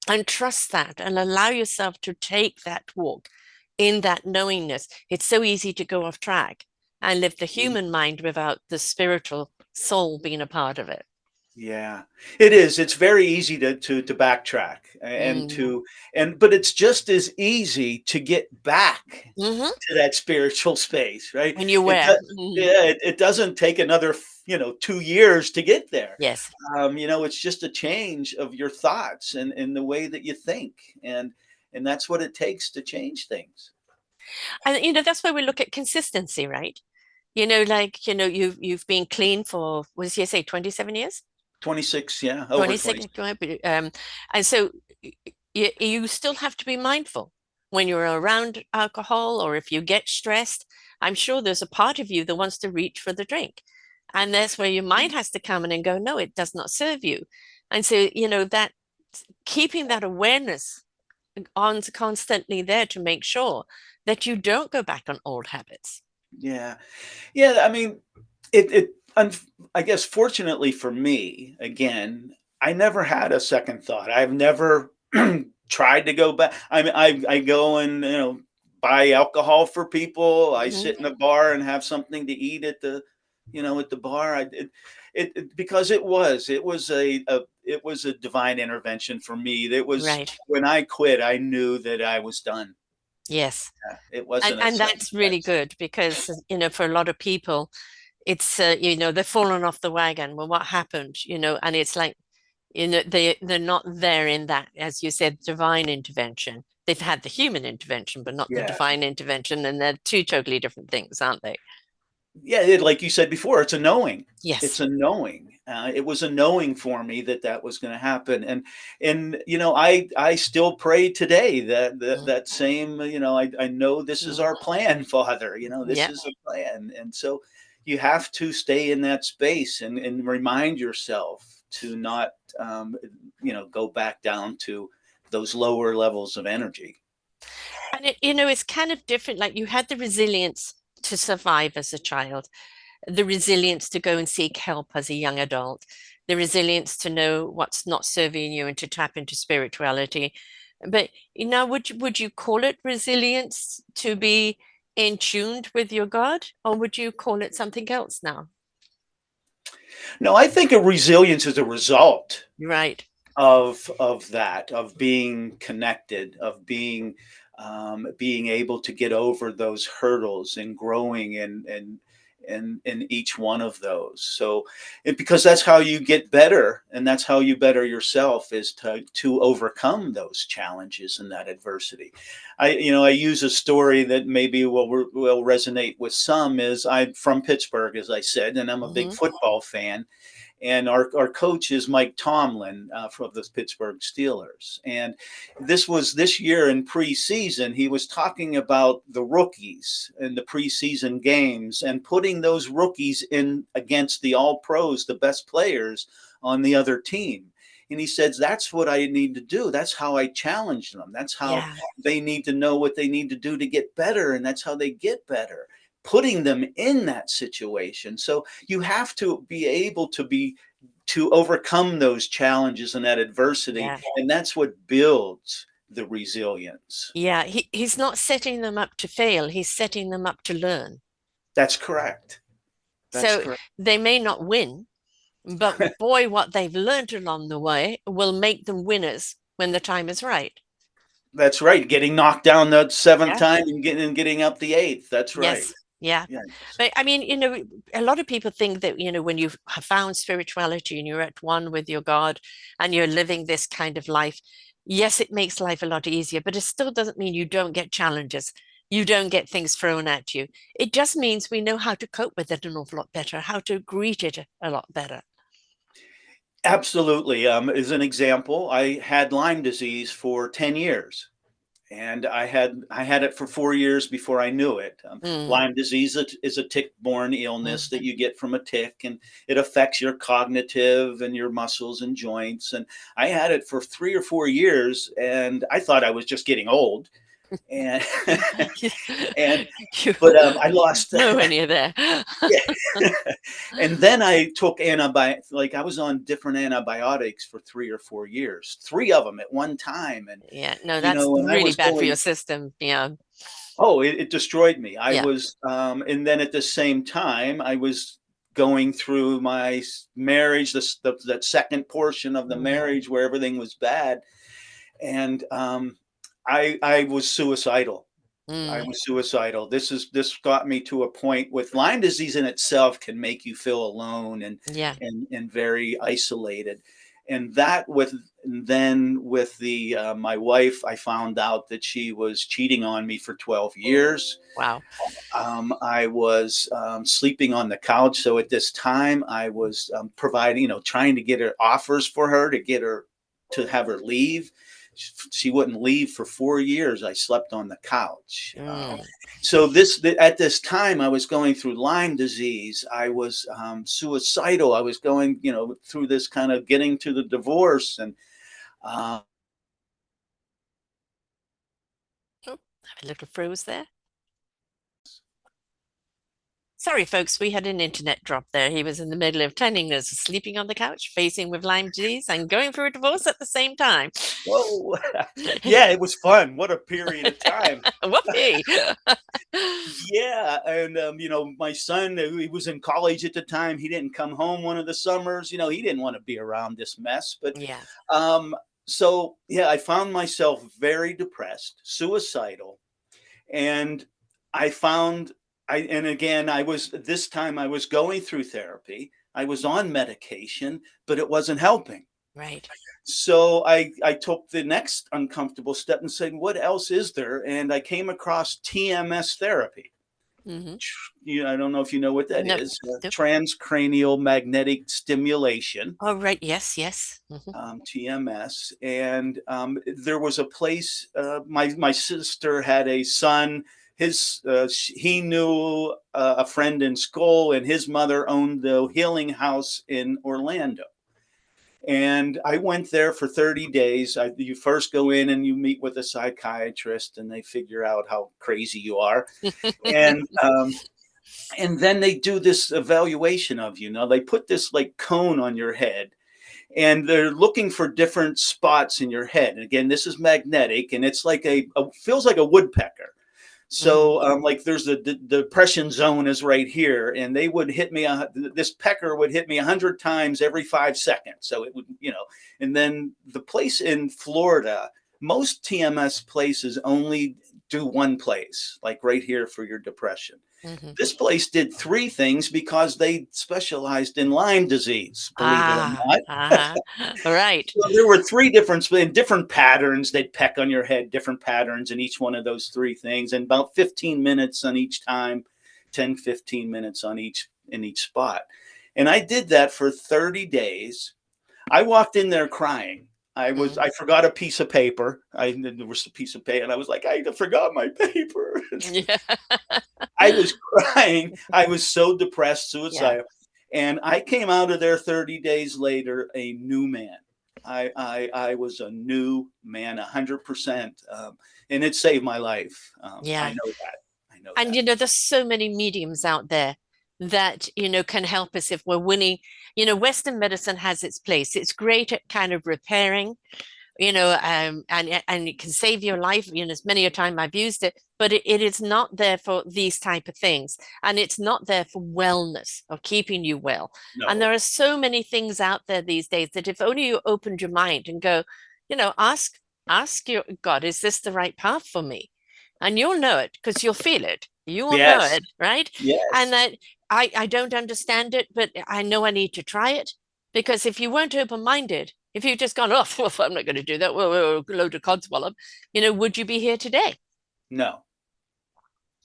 and trust that and allow yourself to take that walk in that knowingness, it's so easy to go off track and live the human mind without the spiritual soul being a part of it. yeah, it is. It's very easy to backtrack and Mm. but it's just as easy to get back Hmm. to that spiritual space, right? When you It wear. does, yeah, it doesn't take another 2 years to get there. Yes. It's just a change of your thoughts and the way that you think, and that's what it takes to change things. And that's why we look at consistency, right? You've been clean for, what did you say, 27 years? 26, yeah, over 26. 26. And so you still have to be mindful when you're around alcohol, or if you get stressed. I'm sure there's a part of you that wants to reach for the drink. And that's where your mind has to come in and go, no, it does not serve you. And so, that keeping that awareness on constantly there to make sure that you don't go back on old habits. Yeah, yeah. I mean, it. I guess fortunately for me, again, I never had a second thought. I've never tried to go back. I mean, I go and buy alcohol for people. I Mhm. sit in a bar and have something to eat at the bar. Because it was a divine intervention for me. It was Right. when I quit, I knew that I was done. Yes. It And, wasn't a and second that's really guess. good because, for a lot of people, it's, they've fallen off the wagon. Well, what happened? And it's like, they're not there in that, as you said, divine intervention. They've had the human intervention, but not the Yeah. divine intervention. And they're two totally different things, aren't they? Yeah, like you said before, it's a knowing. It's Yes. a knowing. It was a knowing for me that that was going to happen, and I still pray today Mm, that same I know this is mm. our plan, Father. This Yeah. is a plan, and so you have to stay in that space and remind yourself to not go back down to those lower levels of energy. And it's kind of different. Like you had the resilience to survive as a child, the resilience to go and seek help as a young adult, the resilience to know what's not serving you and to tap into spirituality. But would you call it resilience to be in tuned with your God, or would you call it something else now? No, I think a resilience is a result Right. of that, of being connected, of being able to get over those hurdles and growing and in each one of those. So because that's how you get better, and that's how you better yourself, is to overcome those challenges and that adversity. I use a story that maybe will resonate with some. Is I'm from Pittsburgh, as I said, and I'm a big Hmm. football fan, and our coach is Mike Tomlin from the Pittsburgh Steelers. And this was this year in preseason. He was talking about the rookies in the preseason games and putting those rookies in against the All Pros, the best players on the other team. And he says, that's what I need to do. That's how I challenge them. That's how Yeah. they need to know what they need to do to get better. And that's how they get better, putting them in that situation. So you have to be able to overcome those challenges and that adversity, Yeah. and that's what builds the resilience. Yeah. He's not setting them up to fail. He's setting them up to learn. That's correct. That's So correct. they may not win, but boy, what they've learned along the way will make them winners when the time is right. That's right. Getting knocked down the seventh Yeah. time and getting up the eighth. That's right. Yes. Yeah. Yeah. But I mean, a lot of people think that, when you have found spirituality and you're at one with your God and you're living this kind of life, yes, it makes life a lot easier, but it still doesn't mean you don't get challenges. You don't get things thrown at you. It just means we know how to cope with it an awful lot better, how to greet it a lot better. Absolutely. As an example, I had Lyme disease for 10 years. And I had it for 4 years before I knew it. Mm, Lyme disease is a tick-borne illness mm. that you get from a tick, and it affects your cognitive and your muscles and joints. And I had it for 3 or 4 years, and I thought I was just getting old. And and You but I lost. know when you're there. Yeah. And then I took antibiotics. Like I was on different antibiotics for 3 or 4 years, three of them at one time, and Yeah, no, that's when I really was bad for going. your system. Yeah, Oh, it destroyed me. I yeah. was, and then at the same time, I was going through my marriage, that second portion of the Mm, marriage where everything was bad, and I was suicidal. I mm, was suicidal. This got me to a point with Lyme disease in itself can make you feel alone yeah. and very isolated. And that with then with the my wife, I found out that she was cheating on me for 12 years. Wow. I was sleeping on the couch. So at this time, I was providing, trying to get her offers for her to get her to have her leave. She wouldn't leave for 4 years. I slept on the couch. Mm, So at this time, I was going through Lyme disease. I was suicidal. I was going, through this kind of getting to the divorce, and uh, oh, have a little froze there. Sorry, folks, we had an internet drop there. He was in the middle of telling us sleeping on the couch, facing with Lyme disease, and going through a divorce at the same time. whoa, yeah, it was fun. What a period of time. Whoopee. Yeah, and my son, he was in college at the time. He didn't come home one of the summers. He didn't want to be around this mess. But Yeah. um, so yeah, I found myself very depressed, suicidal, and I found and again, I was this time I was going through therapy. I was on medication, but it wasn't helping. Right. So I took the next uncomfortable step and said, what else is there? And I came across TMS therapy. Mm-hmm. I don't know if you know what that Nope. is. Nope. Transcranial magnetic stimulation, Oh, right. Yes. Yes. Mm-hmm. TMS. And there was a place. My sister had a son. He knew a friend in school, and his mother owned the healing house in Orlando. And I went there for 30 days. You first go in and you meet with a psychiatrist, and they figure out how crazy you are. And and then they do this evaluation of you. Now they put this like cone on your head, and they're looking for different spots in your head. And again, this is magnetic, and it's like feels like a woodpecker. Mm. So, like, there's the depression zone is right here, and they would hit me. This pecker would hit me 100 times every 5 seconds. So it would, and then the place in Florida, most TMS places only do one place, like right here for your depression. Mm-hmm. This place did three things because they specialized in Lyme disease, believe it or Ah, not. uh-huh. Right. So there were three different patterns. They'd peck on your head, different patterns in each one of those three things, and about 15 minutes on each time, 10, 15 minutes on each spot. And I did that for 30 days. I walked in there crying. Mm. I forgot a piece of paper. There was a piece of paper, and I was like, I forgot my paper. Yeah. I was crying. I was so depressed, Yeah. suicidal. And I came out of there 30 days later, a new man. I was a new man, 100%. And it saved my life. I Yeah. know that. I know And that. there's so many mediums out there that can help us if we're winning. Western medicine has its place. It's great at kind of repairing, and it can save your life. As many a time I've used it, but it is not there for these type of things, and it's not there for wellness or keeping you well. And No. there are so many things out there these days that if only you opened your mind and go, ask. Ask your God, is this the right path for me? And you'll know it because you'll feel it. You will know Yes. it, right? And Yes. that I don't understand it, but I know I need to try it. Because if you weren't open-minded, if you've just gone, oh, well, I'm not going to do that, well, load of codswallop, would you be here today? No,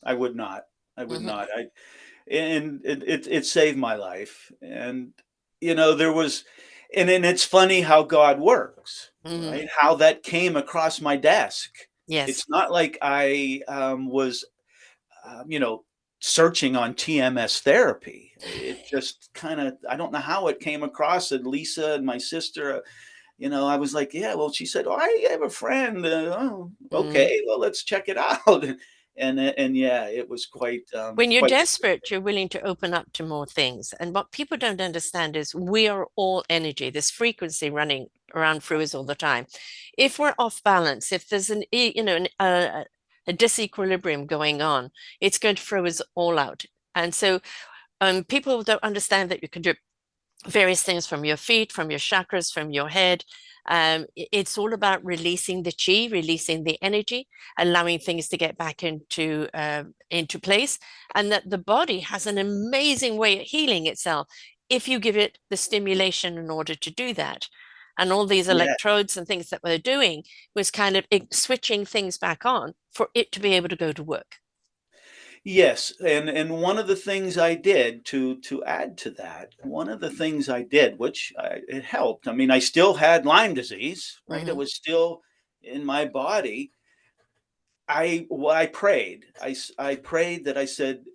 I would not. I would Hmm. not. And it saved my life. And there was, and it's funny how God works, Hmm. right? How that came across my desk. Yes. It's not like I was, searching on TMS therapy. It just kind of, I don't know how it came across. And Lisa and my sister, I was like, yeah, well, she said, oh, I have a friend. Oh, Mm. okay, well, let's check it out. And yeah, it was When you're quite. desperate, you're willing to open up to more things. And what people don't understand is we are all energy. This frequency running around through us all the time. If we're off balance, if there's a disequilibrium going on, it's going to throw us all out. And so people don't understand that you can do various things from your feet, from your chakras, from your head. It's all about releasing the chi, releasing the energy, allowing things to get back into place, and that the body has an amazing way of healing itself if you give it the stimulation in order to do that. And all these Yeah. electrodes and things that we're doing was kind of switching things back on for it to be able to go to work. Yes, and one of the things I did to add to that, one of the things I did, which it helped. I mean, I still had Lyme disease, right? It Hmm. was still in my body. I prayed. I prayed that I said,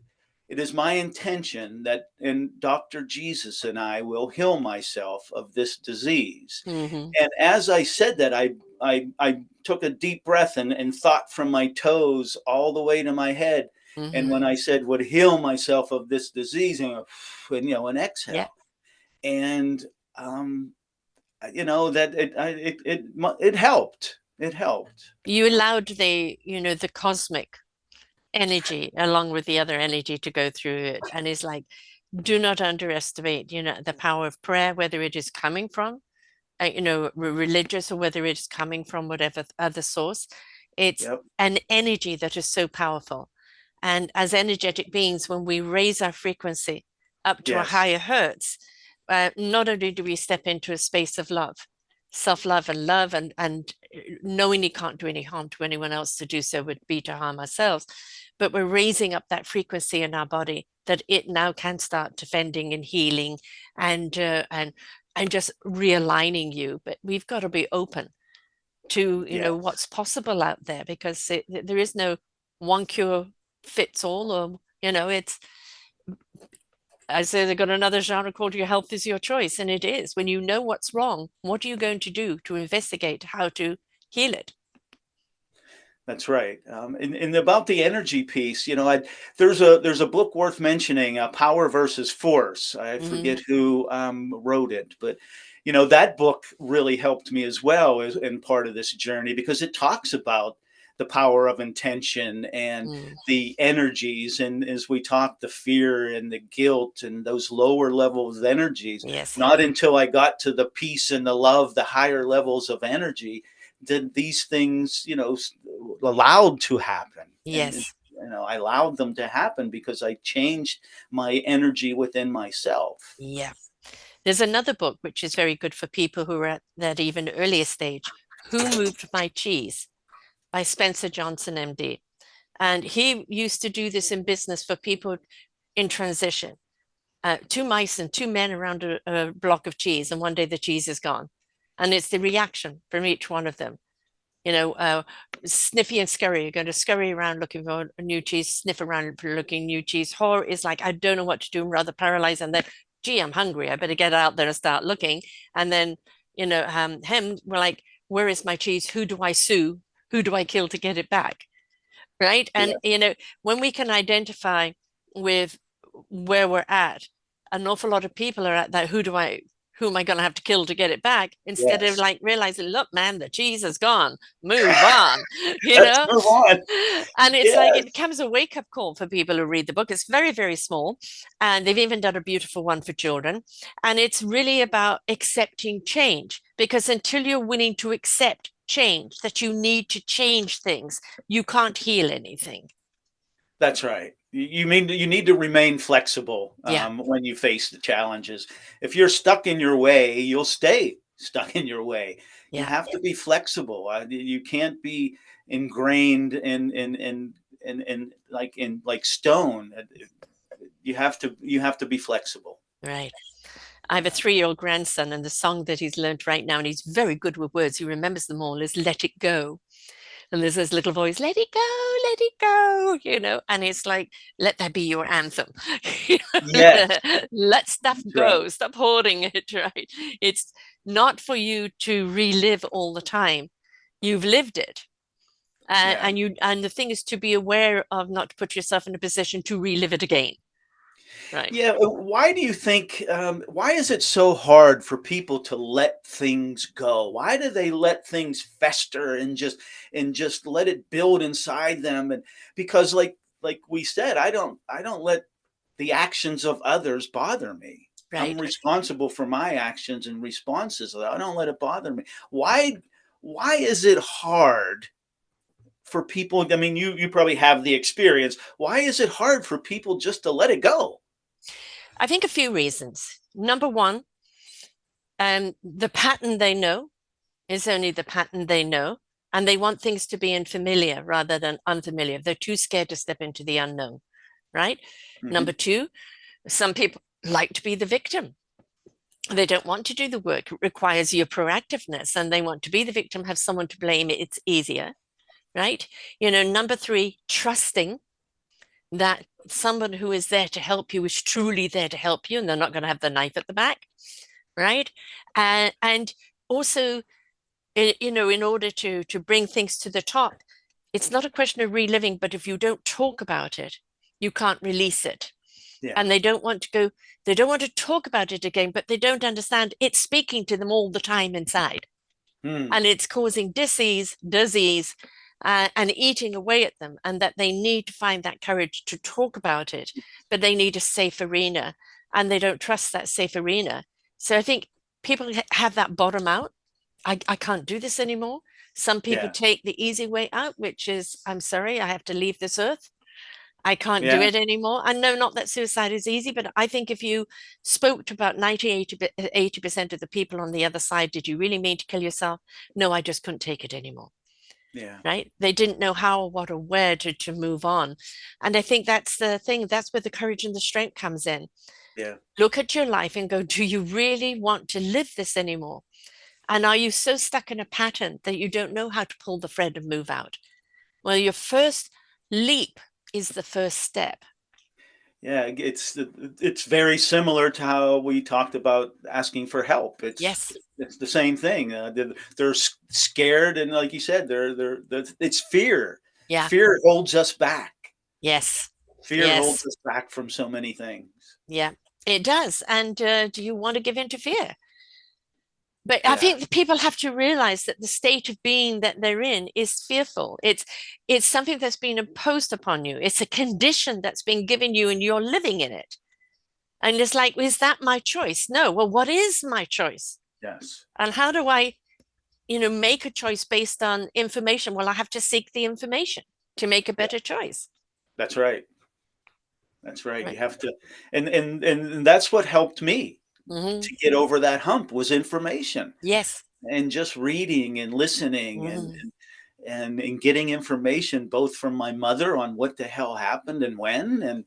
it is my intention that and Dr. Jesus and I will heal myself of this disease. Hmm. And as I said that, I took a deep breath and thought from my toes all the way to my head. And Hmm. when I said would heal myself of this disease, and Yeah. exhale, and um, that it helped. It helped. You allowed the cosmic energy along with the other energy to go through it. And it's like, do not underestimate, the power of prayer, whether it is coming from, religious or whether it's coming from whatever other source. It's Yep. an energy that is so powerful. And as energetic beings, when we raise our frequency up to a Yes. higher hertz, not only do we step into a space of love, self-love and love, and knowing you can't do any harm to anyone else, to do so would be to harm ourselves, but we're raising up that frequency in our body that it now can start defending and healing and just realigning you. But we've got to be open to Yes. what's possible out there, because there is no one cure fits all, or it's, I say, they've got another genre called Your Health is Your Choice, and it is. When you know what's wrong, what are you going to do to investigate how to heal it? That's right. And about the energy piece, there's a book worth mentioning, Power versus Force. I Mm-hmm. forget who wrote it, but that book really helped me as well as in part of this journey, because it talks about the power of intention and Mm. the energies, and as we talk, the fear and the guilt and those lower levels of energies. Yes. Not until I got to the peace and the love, the higher levels of energy, did these things, allowed to happen. And Yes. I allowed them to happen because I changed my energy within myself. Yeah. There's another book which is very good for people who are at that even earlier stage. Who Moved My Cheese by Spencer Johnson, MD. And he used to do this in business for people in transition. Two mice and two men around a block of cheese, and one day the cheese is gone. And it's the reaction from each one of them. Sniffy and Scurry are going to scurry around looking for a new cheese, sniff around for looking new cheese. Horror is like, I don't know what to do, I'm rather paralyzed. And then, gee, I'm hungry. I better get out there and start looking. And then, him, we're like, where is my cheese? Who do I sue? Who do I kill to get it back? Right. And, Yeah. when we can identify with where we're at, an awful lot of people are at that. Who am I going to have to kill to get it back? Instead of Yes. like realizing, look, man, the cheese is gone, move on, you Let's know? move on. And it's like it Yes. becomes a wake up call for people who read the book. It's very, very small. And they've even done a beautiful one for children. And it's really about accepting change, because until you're willing to accept change, that you need to change things, you can't heal anything. That's right. You mean you need to remain flexible Yeah, when you face the challenges. If you're stuck in your way, you'll stay stuck in your way. You yeah. have to be flexible. You can't be ingrained in like stone. You have to be flexible. Right. I have a Yeah. 3-year-old grandson, and the song that he's learned right now, and he's very good with words, he remembers them all, is Let It Go. And there's this little voice, let it go, and it's like, let that be your anthem. Yes, Let stuff that's right. go, stop hoarding it, right? It's not for you to relive all the time. You've lived it. Yeah. And the thing is to be aware of not to put yourself in a position to relive it again. Right. Yeah, why do you think, why is it so hard for people to let things go? Why do they let things fester and just let it build inside them? And because like we said, I don't let the actions of others bother me. I'm Right. responsible for my actions and responses. I don't let it bother me. Why is it hard for people? I mean, you probably have the experience. Why is it hard for people just to let it go? I think a few reasons. Number one, the pattern they know is only the pattern they know, and they want things to be in familiar rather than unfamiliar. They're too scared to step into the unknown, right? Number Mhm. two, some people like to be the victim. They don't want to do the work. It requires your proactiveness, and they want to be the victim, have someone to blame. It's easier, right? Number three, trusting that someone who is there to help you is truly there to help you, and they're not going to have the knife at the back, right? And also, in order to bring things to the top, it's not a question of reliving, but if you don't talk about it, you can't release it. Yeah. And they don't want to talk about it again, but they don't understand it's speaking to them all the time inside. Hmm. And it's causing disease, and eating away at them, and that they need to find that courage to talk about it, but they need a safe arena, and they don't trust that safe arena. So I think people have that bottom out. I can't do this anymore. Some people Yeah. take the easy way out, which is, I'm sorry, I have to leave this earth. I can't do Yeah. it anymore. And no, not that suicide is easy, but I think if you spoke to about 80% of the people on the other side, did you really mean to kill yourself? No, I just couldn't take it anymore. Yeah. Right? They didn't know how, what, or where to move on. And I think that's the thing. That's where the courage and the strength comes in. Yeah. Look at your life and go, do you really want to live this anymore? And are you so stuck in a pattern that you don't know how to pull the thread and move out? Well, your first leap is the first step. Yeah. It's very similar to how we talked about asking for help. It's Yes. it's the same thing. They're scared, and like you said, it's fear. Yeah. Fear holds us back. Yes. Fear holds Yes. us back from so many things. Yeah. It does. And do you want to give in to fear? But I Yeah. think people have to realize that the state of being that they're in is fearful. It's something that's been imposed upon you. It's a condition that's been given you, and you're living in it. And it's like, is that my choice? No. Well, what is my choice? Yes. And how do I, make a choice based on information? Well, I have to seek the information to make a Yeah. better choice. That's right. That's right. You Right. have to, and that's what helped me Hmm. to get over that hump was information. Yes. And just reading and listening and Hmm. and and getting information both from my mother on what the hell happened and when, and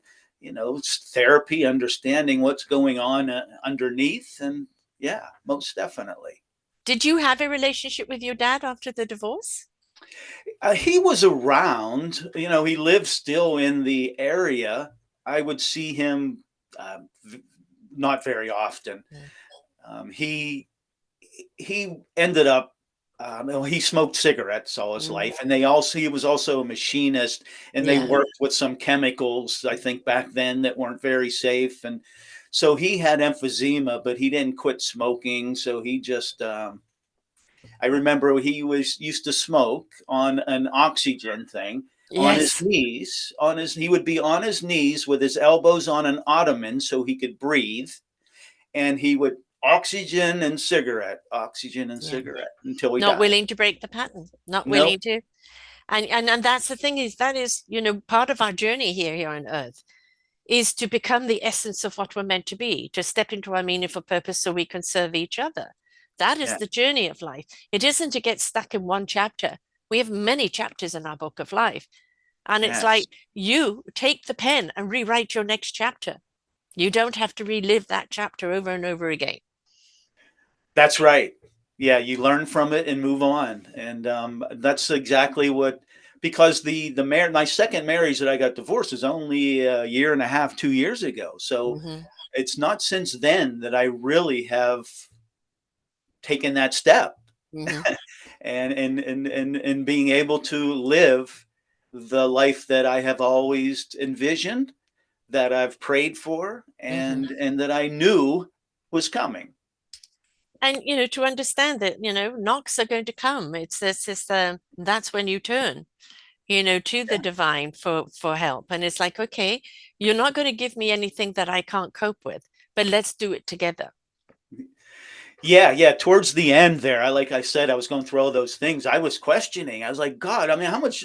therapy, understanding what's going on underneath. And yeah, most definitely. Did you have a relationship with your dad after the divorce? He was around. He lives still in the area. I would see him uh, not very often. Mm. Um, he he ended up well, he smoked cigarettes all his Mm. life, and he was also a machinist, and they Yeah. worked with some chemicals, I think, back then that weren't very safe, and so he had emphysema, but he didn't quit smoking. So he just I remember he was used to smoke on an oxygen thing on his Yes. knees. He would be on his knees with his elbows on an ottoman so he could breathe, and he would oxygen and cigarette, oxygen and Yeah. cigarette until we Not die. willing to break the pattern, not Nope. willing to. And that's the thing is that is, part of our journey here on earth is to become the essence of what we're meant to be, to step into our meaningful purpose so we can serve each other. That is Yeah. the journey of life. It isn't to get stuck in one chapter. We have many chapters in our book of life. And it's Yes. like you take the pen and rewrite your next chapter. You don't have to relive that chapter over and over again. That's right. Yeah, you learn from it and move on, and that's exactly what. Because my second marriage that I got divorced is only a year and a half, 2 years ago. So Mm-hmm. it's not since then that I really have taken that step, Mm-hmm. and being able to live the life that I have always envisioned, that I've prayed for, Mm-hmm. and that I knew was coming. And to understand that knocks are going to come. It's this that's when you turn to the divine for help. And it's like, okay, you're not going to give me anything that I can't cope with, but let's do it together. Yeah. Towards the end there, like I said, I was going through all those things. I was questioning. I was like, God, I mean, how much?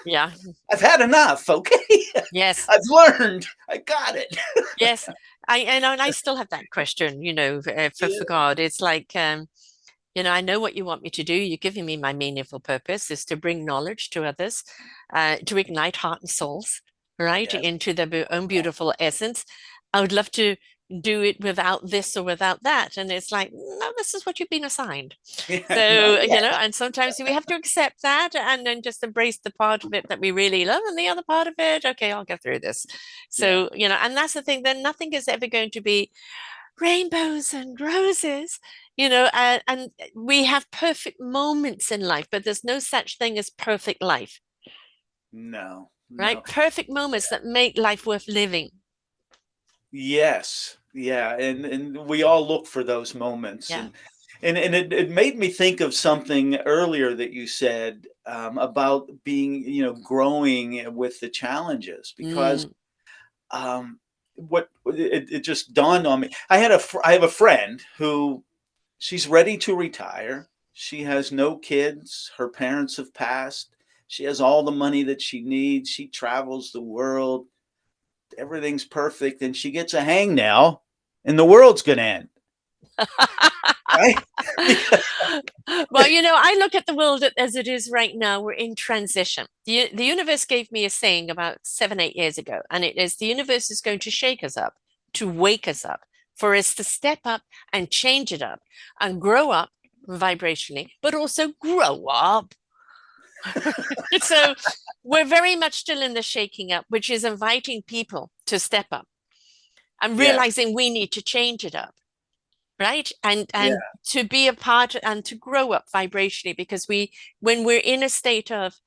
Yeah. I've had enough. Okay, Yes. I've learned. I got it. Yes. I still have that question, for Yeah. God. It's like, I know what you want me to do. You're giving me my meaningful purpose is to bring knowledge to others, to ignite heart and souls, right, Yes. into their own beautiful essence. I would love to do it without this or without that. And it's like, no, this is what you've been assigned. Yeah. Not So, yet. and sometimes we have to accept that and then just embrace the part of it that we really love and the other part of it, okay, I'll get through this. Yeah. So, and that's the thing, then nothing is ever going to be rainbows and roses, and we have perfect moments in life, but there's no such thing as perfect life, No. right? No. Perfect moments that make life worth living. Yes. Yeah. And we all look for those moments, Yeah. and it made me think of something earlier that you said, about being, growing with the challenges, because Mm. what it just dawned on me. I have a friend who, she's ready to retire. She has no kids. Her parents have passed. She has all the money that she needs. She travels the world. Everything's perfect, and she gets a hangnail, and the world's gonna end, right? Well, I look at the world as it is right now. We're in transition. The universe gave me a saying about 7, 8 years ago, and it is the universe is going to shake us up, to wake us up, for us to step up and change it up and grow up vibrationally, but also grow up. So we're very much still in the shaking up, which is inviting people to step up and Yes. realizing we need to change it up, right? And Yeah. to be a part and to grow up vibrationally, because when we're in a state of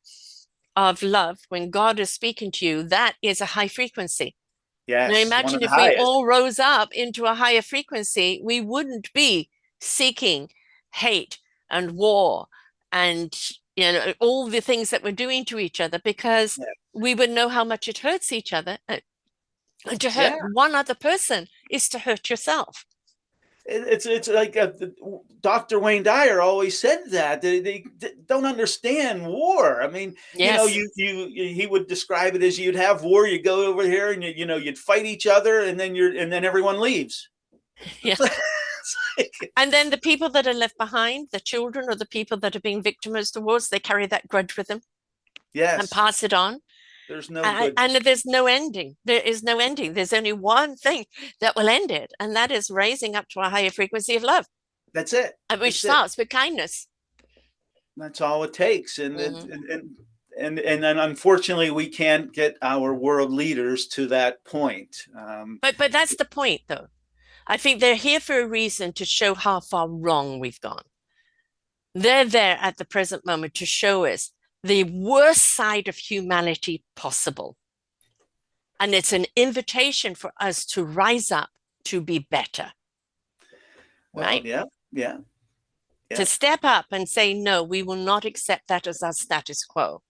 love, when God is speaking to you, that is a high frequency. Now Yes. One of imagine the if we highest. all rose up into a higher frequency, we wouldn't be seeking hate and war and all the things that we're doing to each other, because Yeah. we would know how much it hurts each other. And to hurt Yeah. one other person is to hurt yourself. It's like, Dr. Wayne Dyer always said that they don't understand war. I mean, Yes. he would describe it as, you'd have war, you go over here and you'd fight each other, and then everyone leaves. Yeah. And then the people that are left behind, the children or the people that are being victimized towards, they carry that grudge with them and Yes, pass it on. there's no And, good. and there's no ending. There is no ending. There's only one thing that will end it, and that is raising up to a higher frequency of love, That's it. which That's it. starts with kindness. That's all it takes. Mhm. And then unfortunately we can't get our world leaders to that point. But that's the point, though. I think they're here for a reason, to show how far wrong we've gone. They're there at the present moment to show us the worst side of humanity possible. And it's an invitation for us to rise up to be better, Well, right? yeah, yeah, To yeah. step up and say, no, we will not accept that as our status quo.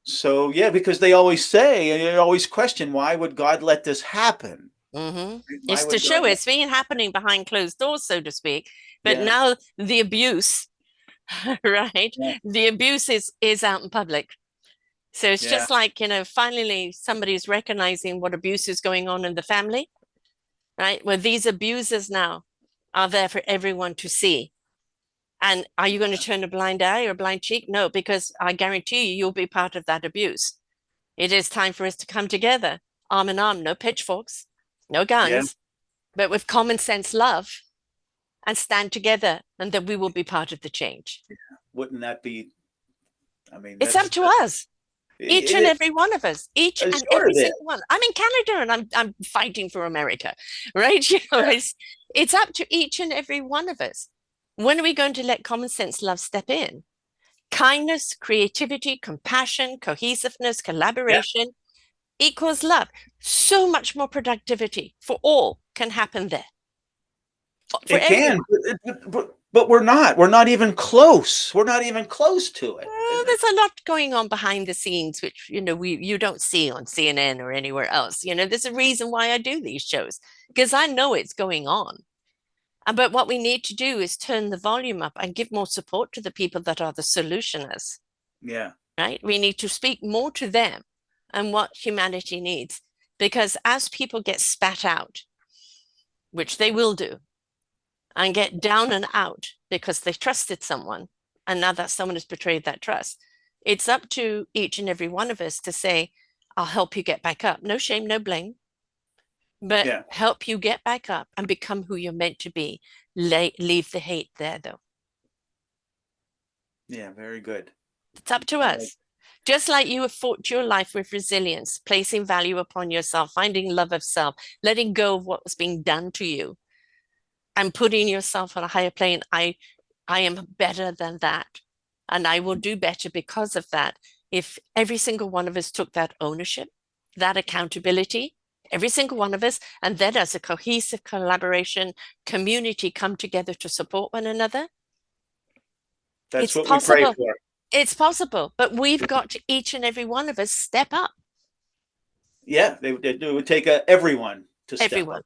So yeah, because they always say, and you always question, why would God let this happen? Mm-hmm. I It's to would, show it's been happening behind closed doors, so to speak. But yeah, now the abuse, right? yeah, The abuse is out in public. So it's yeah, just like, finally somebody's recognizing what abuse is going on in the family, right? Where these abusers now are there for everyone to see. And are you going to turn a blind eye or a blind cheek? No, because I guarantee you, you'll be part of that abuse. It is time for us to come together, arm in arm, no pitchforks, no yeah. guns, but with common sense love and stand together, and then we will be part of the change. Wouldn't that be? I mean, It's up to us, each and it, every one of us, each it and sort every of is. single one. I'm in Canada and I'm fighting for America, right? Yeah. It's up to each and every one of us. When are we going to let common sense love step in? Kindness, creativity, compassion, cohesiveness, Yeah. collaboration equals love. So much more productivity for all can happen there. For It can, everyone. but we're not. We're not even close. We're not even close to it. There's a lot going on behind the scenes, which you don't see on CNN or anywhere else. There's a reason why I do these shows because I know it's going on. But what we need to do is turn the volume up and give more support to the people that are the solutioners, Yeah. right? We need to speak more to them and what humanity needs, because as people get spat out, which they will do, and get down and out because they trusted someone, and now that someone has betrayed that trust, it's up to each and every one of us to say, I'll help you get back up. No shame, no blame, but Yeah. help you get back up and become who you're meant to be. Leave the hate there, though. Yeah. Very good. It's up to I like. us. Just like you have fought your life with resilience, placing value upon yourself, finding love of self, letting go of what was being done to you, and putting yourself on a higher plane. I am better than that. And I will do better because of that. If every single one of us took that ownership, that accountability, every single one of us, and then as a cohesive collaboration community come together to support one another, That's it's what we pray possible. for. It's possible, but we've got to each and every one of us step up. Yeah. It would take everyone to step Everyone. up.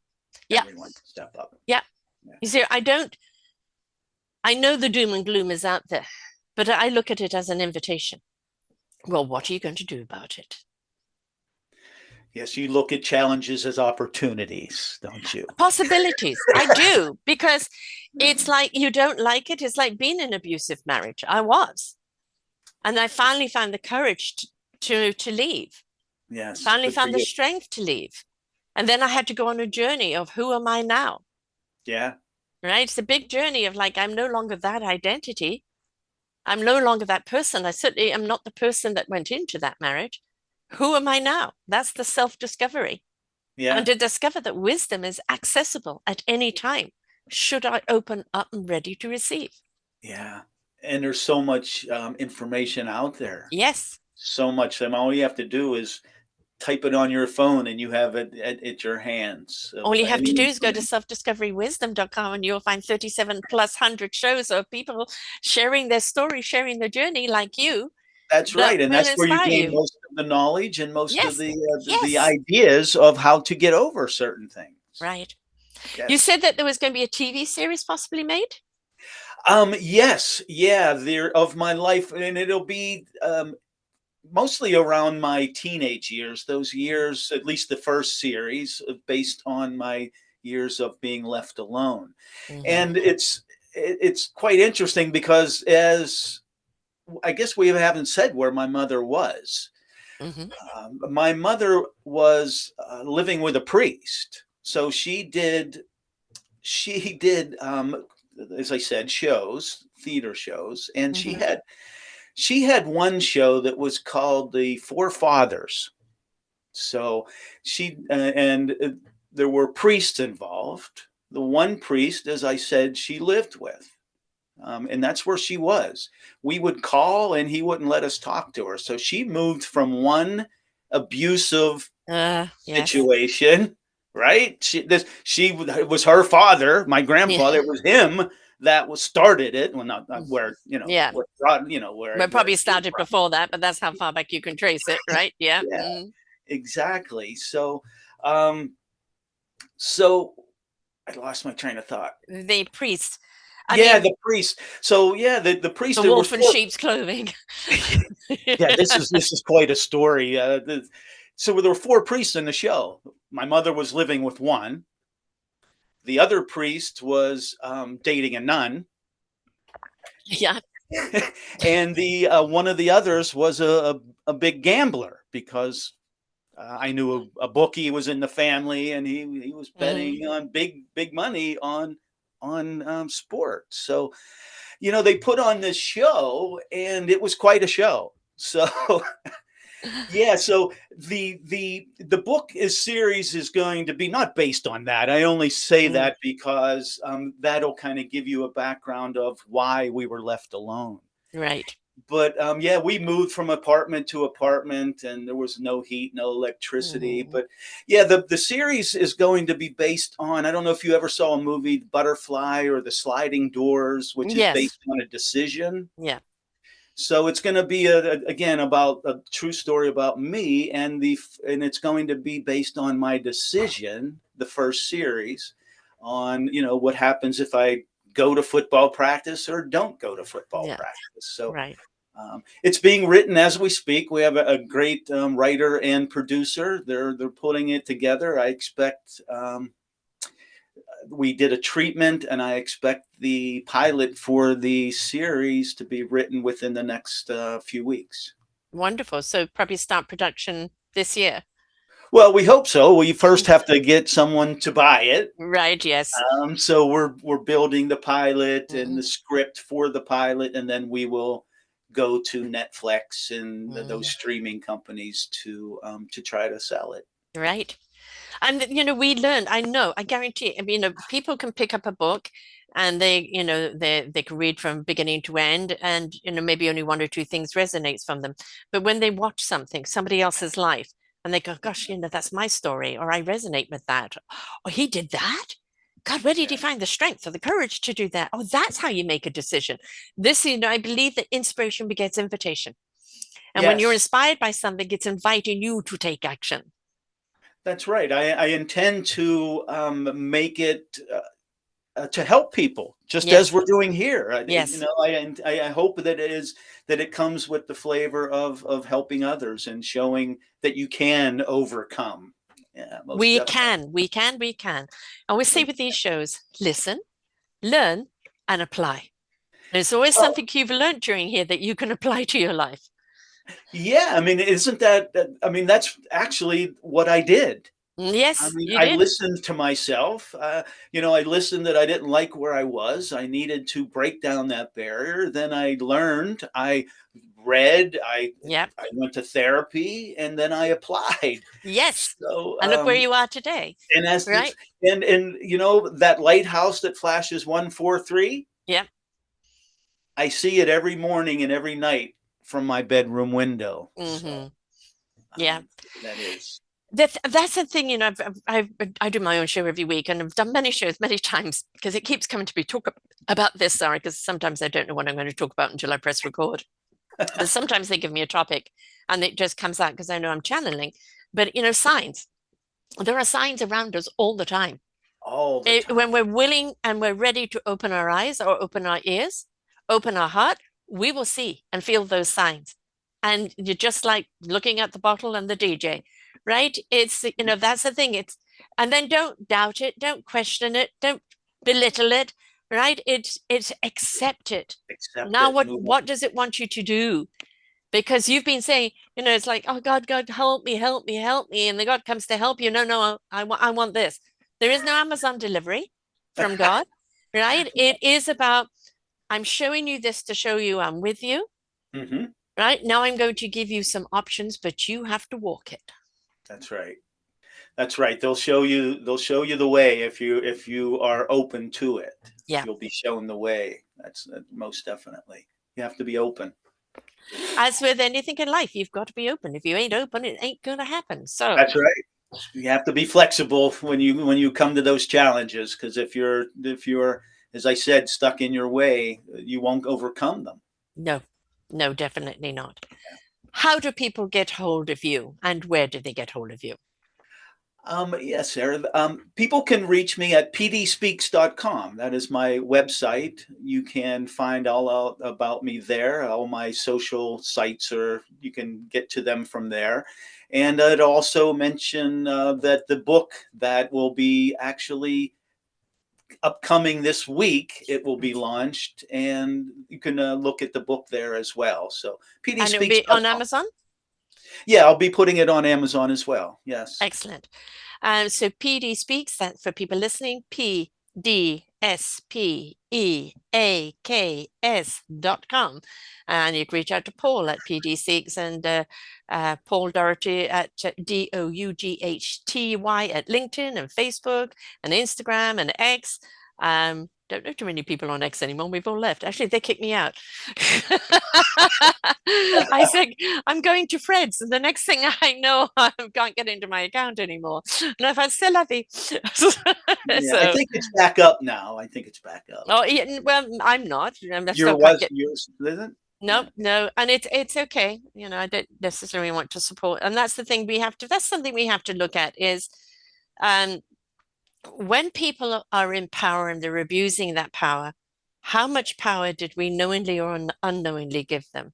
Yeah. Everyone to step up. Yeah. Yeah. You see, I know the doom and gloom is out there, but I look at it as an invitation. Well, what are you going to do about it? Yes, you look at challenges as opportunities, don't you? Possibilities. I do, because it's like you don't like it. It's like being in an abusive marriage. I was. And I finally found the courage to leave. Yes, Finally good for found the you. strength to leave. And then I had to go on a journey of who am I now? Yeah, Right? It's a big journey of like, I'm no longer that identity. I'm no longer that person. I certainly am not the person that went into that marriage. Who am I now? That's the self-discovery. And yeah, to discover that wisdom is accessible at any time, should I open up and ready to receive? yeah. And there's so much information out there. Yes. So much. And all you have to do is type it on your phone, and you have it at your hands. All Of you have to any do is go to information. selfdiscoverywisdom.com and you'll find 37 plus 100 shows of people sharing their story, sharing their journey like you That's that right, and will that's where you inspire gain you. most of the knowledge and most of Yes. the Yes. ideas of how to get over certain things. Right. You Yes. said that there was going to be a TV series possibly made? Yes, yeah, there of my life, and it'll be mostly around my teenage years, those years, at least the first series, based on my years of being left alone. Mm-hmm. And it's quite interesting because, as I guess we haven't said where my mother was. Mm-hmm. My mother was living with a priest, so she did as I said, shows, theater shows, and she Mm-hmm. had she had one show that was called the Four Fathers. So and there were priests involved. The one priest, as I said, she lived with, and that's where she was. We would call, and he wouldn't let us talk to her. So she moved from one abusive Yes. situation, right? She was her father, my Yeah. grandfather. It was him that was started it. Well, not where Yeah. what brought where Well, where probably it came started from. before that, but that's how far back you can trace it, right? Yeah. Yeah, Mm. exactly. So, um, So I lost my train of thought. The priest. I Yeah, mean, the priest. So yeah, the priest. the There were wolf in four. sheep's clothing. Yeah, this is quite a story. So there were four priests in the show. My mother was living with one. The other priest was dating a nun, Yeah. and the one of the others was a big gambler because I knew a bookie was in the family, and he was Hmm. betting on big money on sports. So they put on this show, and it was quite a show. So yeah, so the book is series is going to be not based on that. I only say Mm, that because that'll kind of give you a background of why we were left alone. right. But yeah, we moved from apartment to apartment, and there was no heat, no electricity. Hmm. But yeah, the series is going to be based on. I don't know if you ever saw a movie, Butterfly or The Sliding Doors, which is Yes. based on a decision. Yeah. So it's going to be again about a true story about me, and it's going to be based on my decision, the first series, on what happens if I go to football practice or don't go to football Yes. practice. So Right. it's being written as we speak. We have a great writer and producer. They're putting it together. I expect we did a treatment, and I expect the pilot for the series to be written within the next few weeks. Wonderful. So probably start production this year. Well, we hope so. We first have to get someone to buy it. Right. Yes. So we're building the pilot and the Mm, script for the pilot, and then we will go to Netflix and those mm, streaming companies to try to sell it. right. And we learn, I know, I guarantee, I mean, people can pick up a book and they can read from beginning to end, and maybe only one or two things resonates from them. But when they watch something, somebody else's life, and they go, gosh, that's my story, or I resonate with that. Oh, he did that? God, where did he Yeah. find the strength or the courage to do that? Oh, that's how you make a decision. This, I believe that inspiration begets invitation. And when you're Yes, inspired by something, it's inviting you to take action. that's right. I intend to make it to help people, just as Yes, we're doing here. yes. I hope that it comes with the flavor of helping others and showing that you can overcome. Yeah, most We definitely. can, we can, we can. I always say with these shows, listen, learn, and apply. There's always Well, something you've learned during here that you can apply to your life. yeah, I mean, isn't I mean, that's actually what I did. I Yes, mean, you I did. listened to myself. I listened that I didn't like where I was. I needed to break down that barrier. Then I learned. I read. Yep. I went to therapy, and then I applied. Yes. So, And look where you are today, and as right? that lighthouse that flashes 143. Yep. I see it every morning and every night from my bedroom window. So Hmm. Yeah. that is. That's the thing, I do my own show every week, and I've done many shows many times because it keeps coming to me talk about this, sorry, because sometimes I don't know what I'm going to talk about until I press record. But sometimes they give me a topic and it just comes out because I know I'm channeling. But signs. There are signs around us all the time. All the time. When we're willing and we're ready to open our eyes or open our ears, open our heart, we will see and feel those signs. And you're just like looking at the bottle and the DJ, right? It's, that's the thing. And then don't doubt it, don't question it, don't belittle it, right? It's accept it. Accept Now, it. what does it want you to do? Because you've been saying, it's like, oh God, help me, help me, help me, and the God comes to help you. No, I want this. There is no Amazon delivery from God, right? It is about, I'm showing you this to show you I'm with you, Hmm. right? Now I'm going to give you some options, but you have to walk it. That's right. That's right. They'll show you. They'll show you the way if you are open to it. Yeah. You'll be shown the way. That's most definitely. You have to be open. As with anything in life, you've got to be open. If you ain't open, it ain't going to happen. So, That's right. You have to be flexible when you come to those challenges, because if you're, as I said, stuck in your way, you won't overcome them. no, no, definitely not. How do people get hold of you, and where do they get hold of you? Yes, Sarah. People can reach me at pdspeaks.com. That is my website. You can find all out about me there. All my social sites are, you can get to them from there. And I'd also mention that the book that will be actually upcoming this week, it will be launched, and you can look at the book there as well. So And it will be on pdspeaks.com. Amazon? Yeah, I'll be putting it on Amazon as well. Yes. Excellent. So PD Speaks, that for people listening, PDSPEAKS.com. And you can reach out to Paul at PD Speaks and Paul Dougherty at DOUGHTY at LinkedIn and Facebook and Instagram and X. Don't know too many people on X anymore. We've all left. Actually, they kicked me out. I said, I'm going to Fred's. And the next thing I know, I can't get into my account anymore. No, if I still love you. Yeah, I think it's back up now. I think it's back up. Oh, yeah, well, I'm not. Yours, isn't? No, Yeah. no, and it's okay. You know, I don't necessarily want to support, and that's the thing we have to. That's something we have to look at is, when people are in power and they're abusing that power, how much power did we knowingly or unknowingly give them?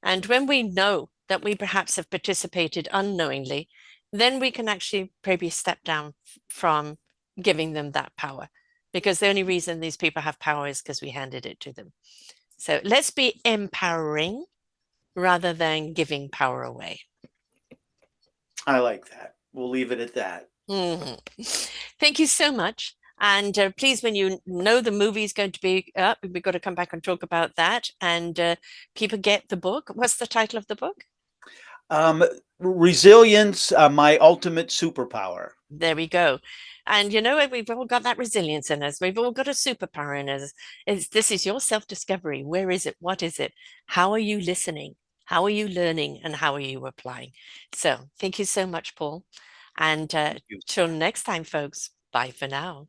And when we know that we perhaps have participated unknowingly, then we can actually maybe step down from giving them that power, because the only reason these people have power is because we handed it to them. So let's be empowering rather than giving power away. I like that. We'll leave it at that. Thank you so much. And please, when you know the movie is going to be up, we've got to come back and talk about that. And people get the book. What's the title of the book? Resilience, My Ultimate Superpower. There we go. And you know what? We've all got that resilience in us. We've all got a superpower in us. This is your self-discovery. Where is it? What is it? How are you listening? How are you learning? And how are you applying? So thank you so much, Paul. And till next time, folks, bye for now.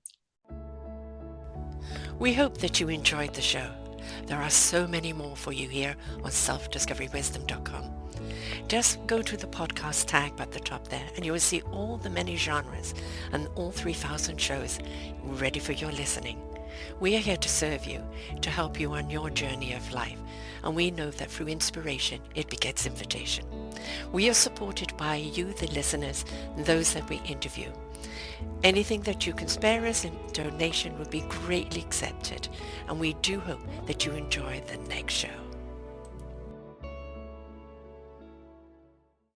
We hope that you enjoyed the show. There are so many more for you here on selfdiscoverywisdom.com. Just go to the podcast tag at the top there and you will see all the many genres and all 3,000 shows ready for your listening. We are here to serve you, to help you on your journey of life, and we know that through inspiration it begets invitation. We are supported by you, the listeners, and those that we interview. Anything that you can spare us in donation would be greatly accepted, and we do hope that you enjoy the next show.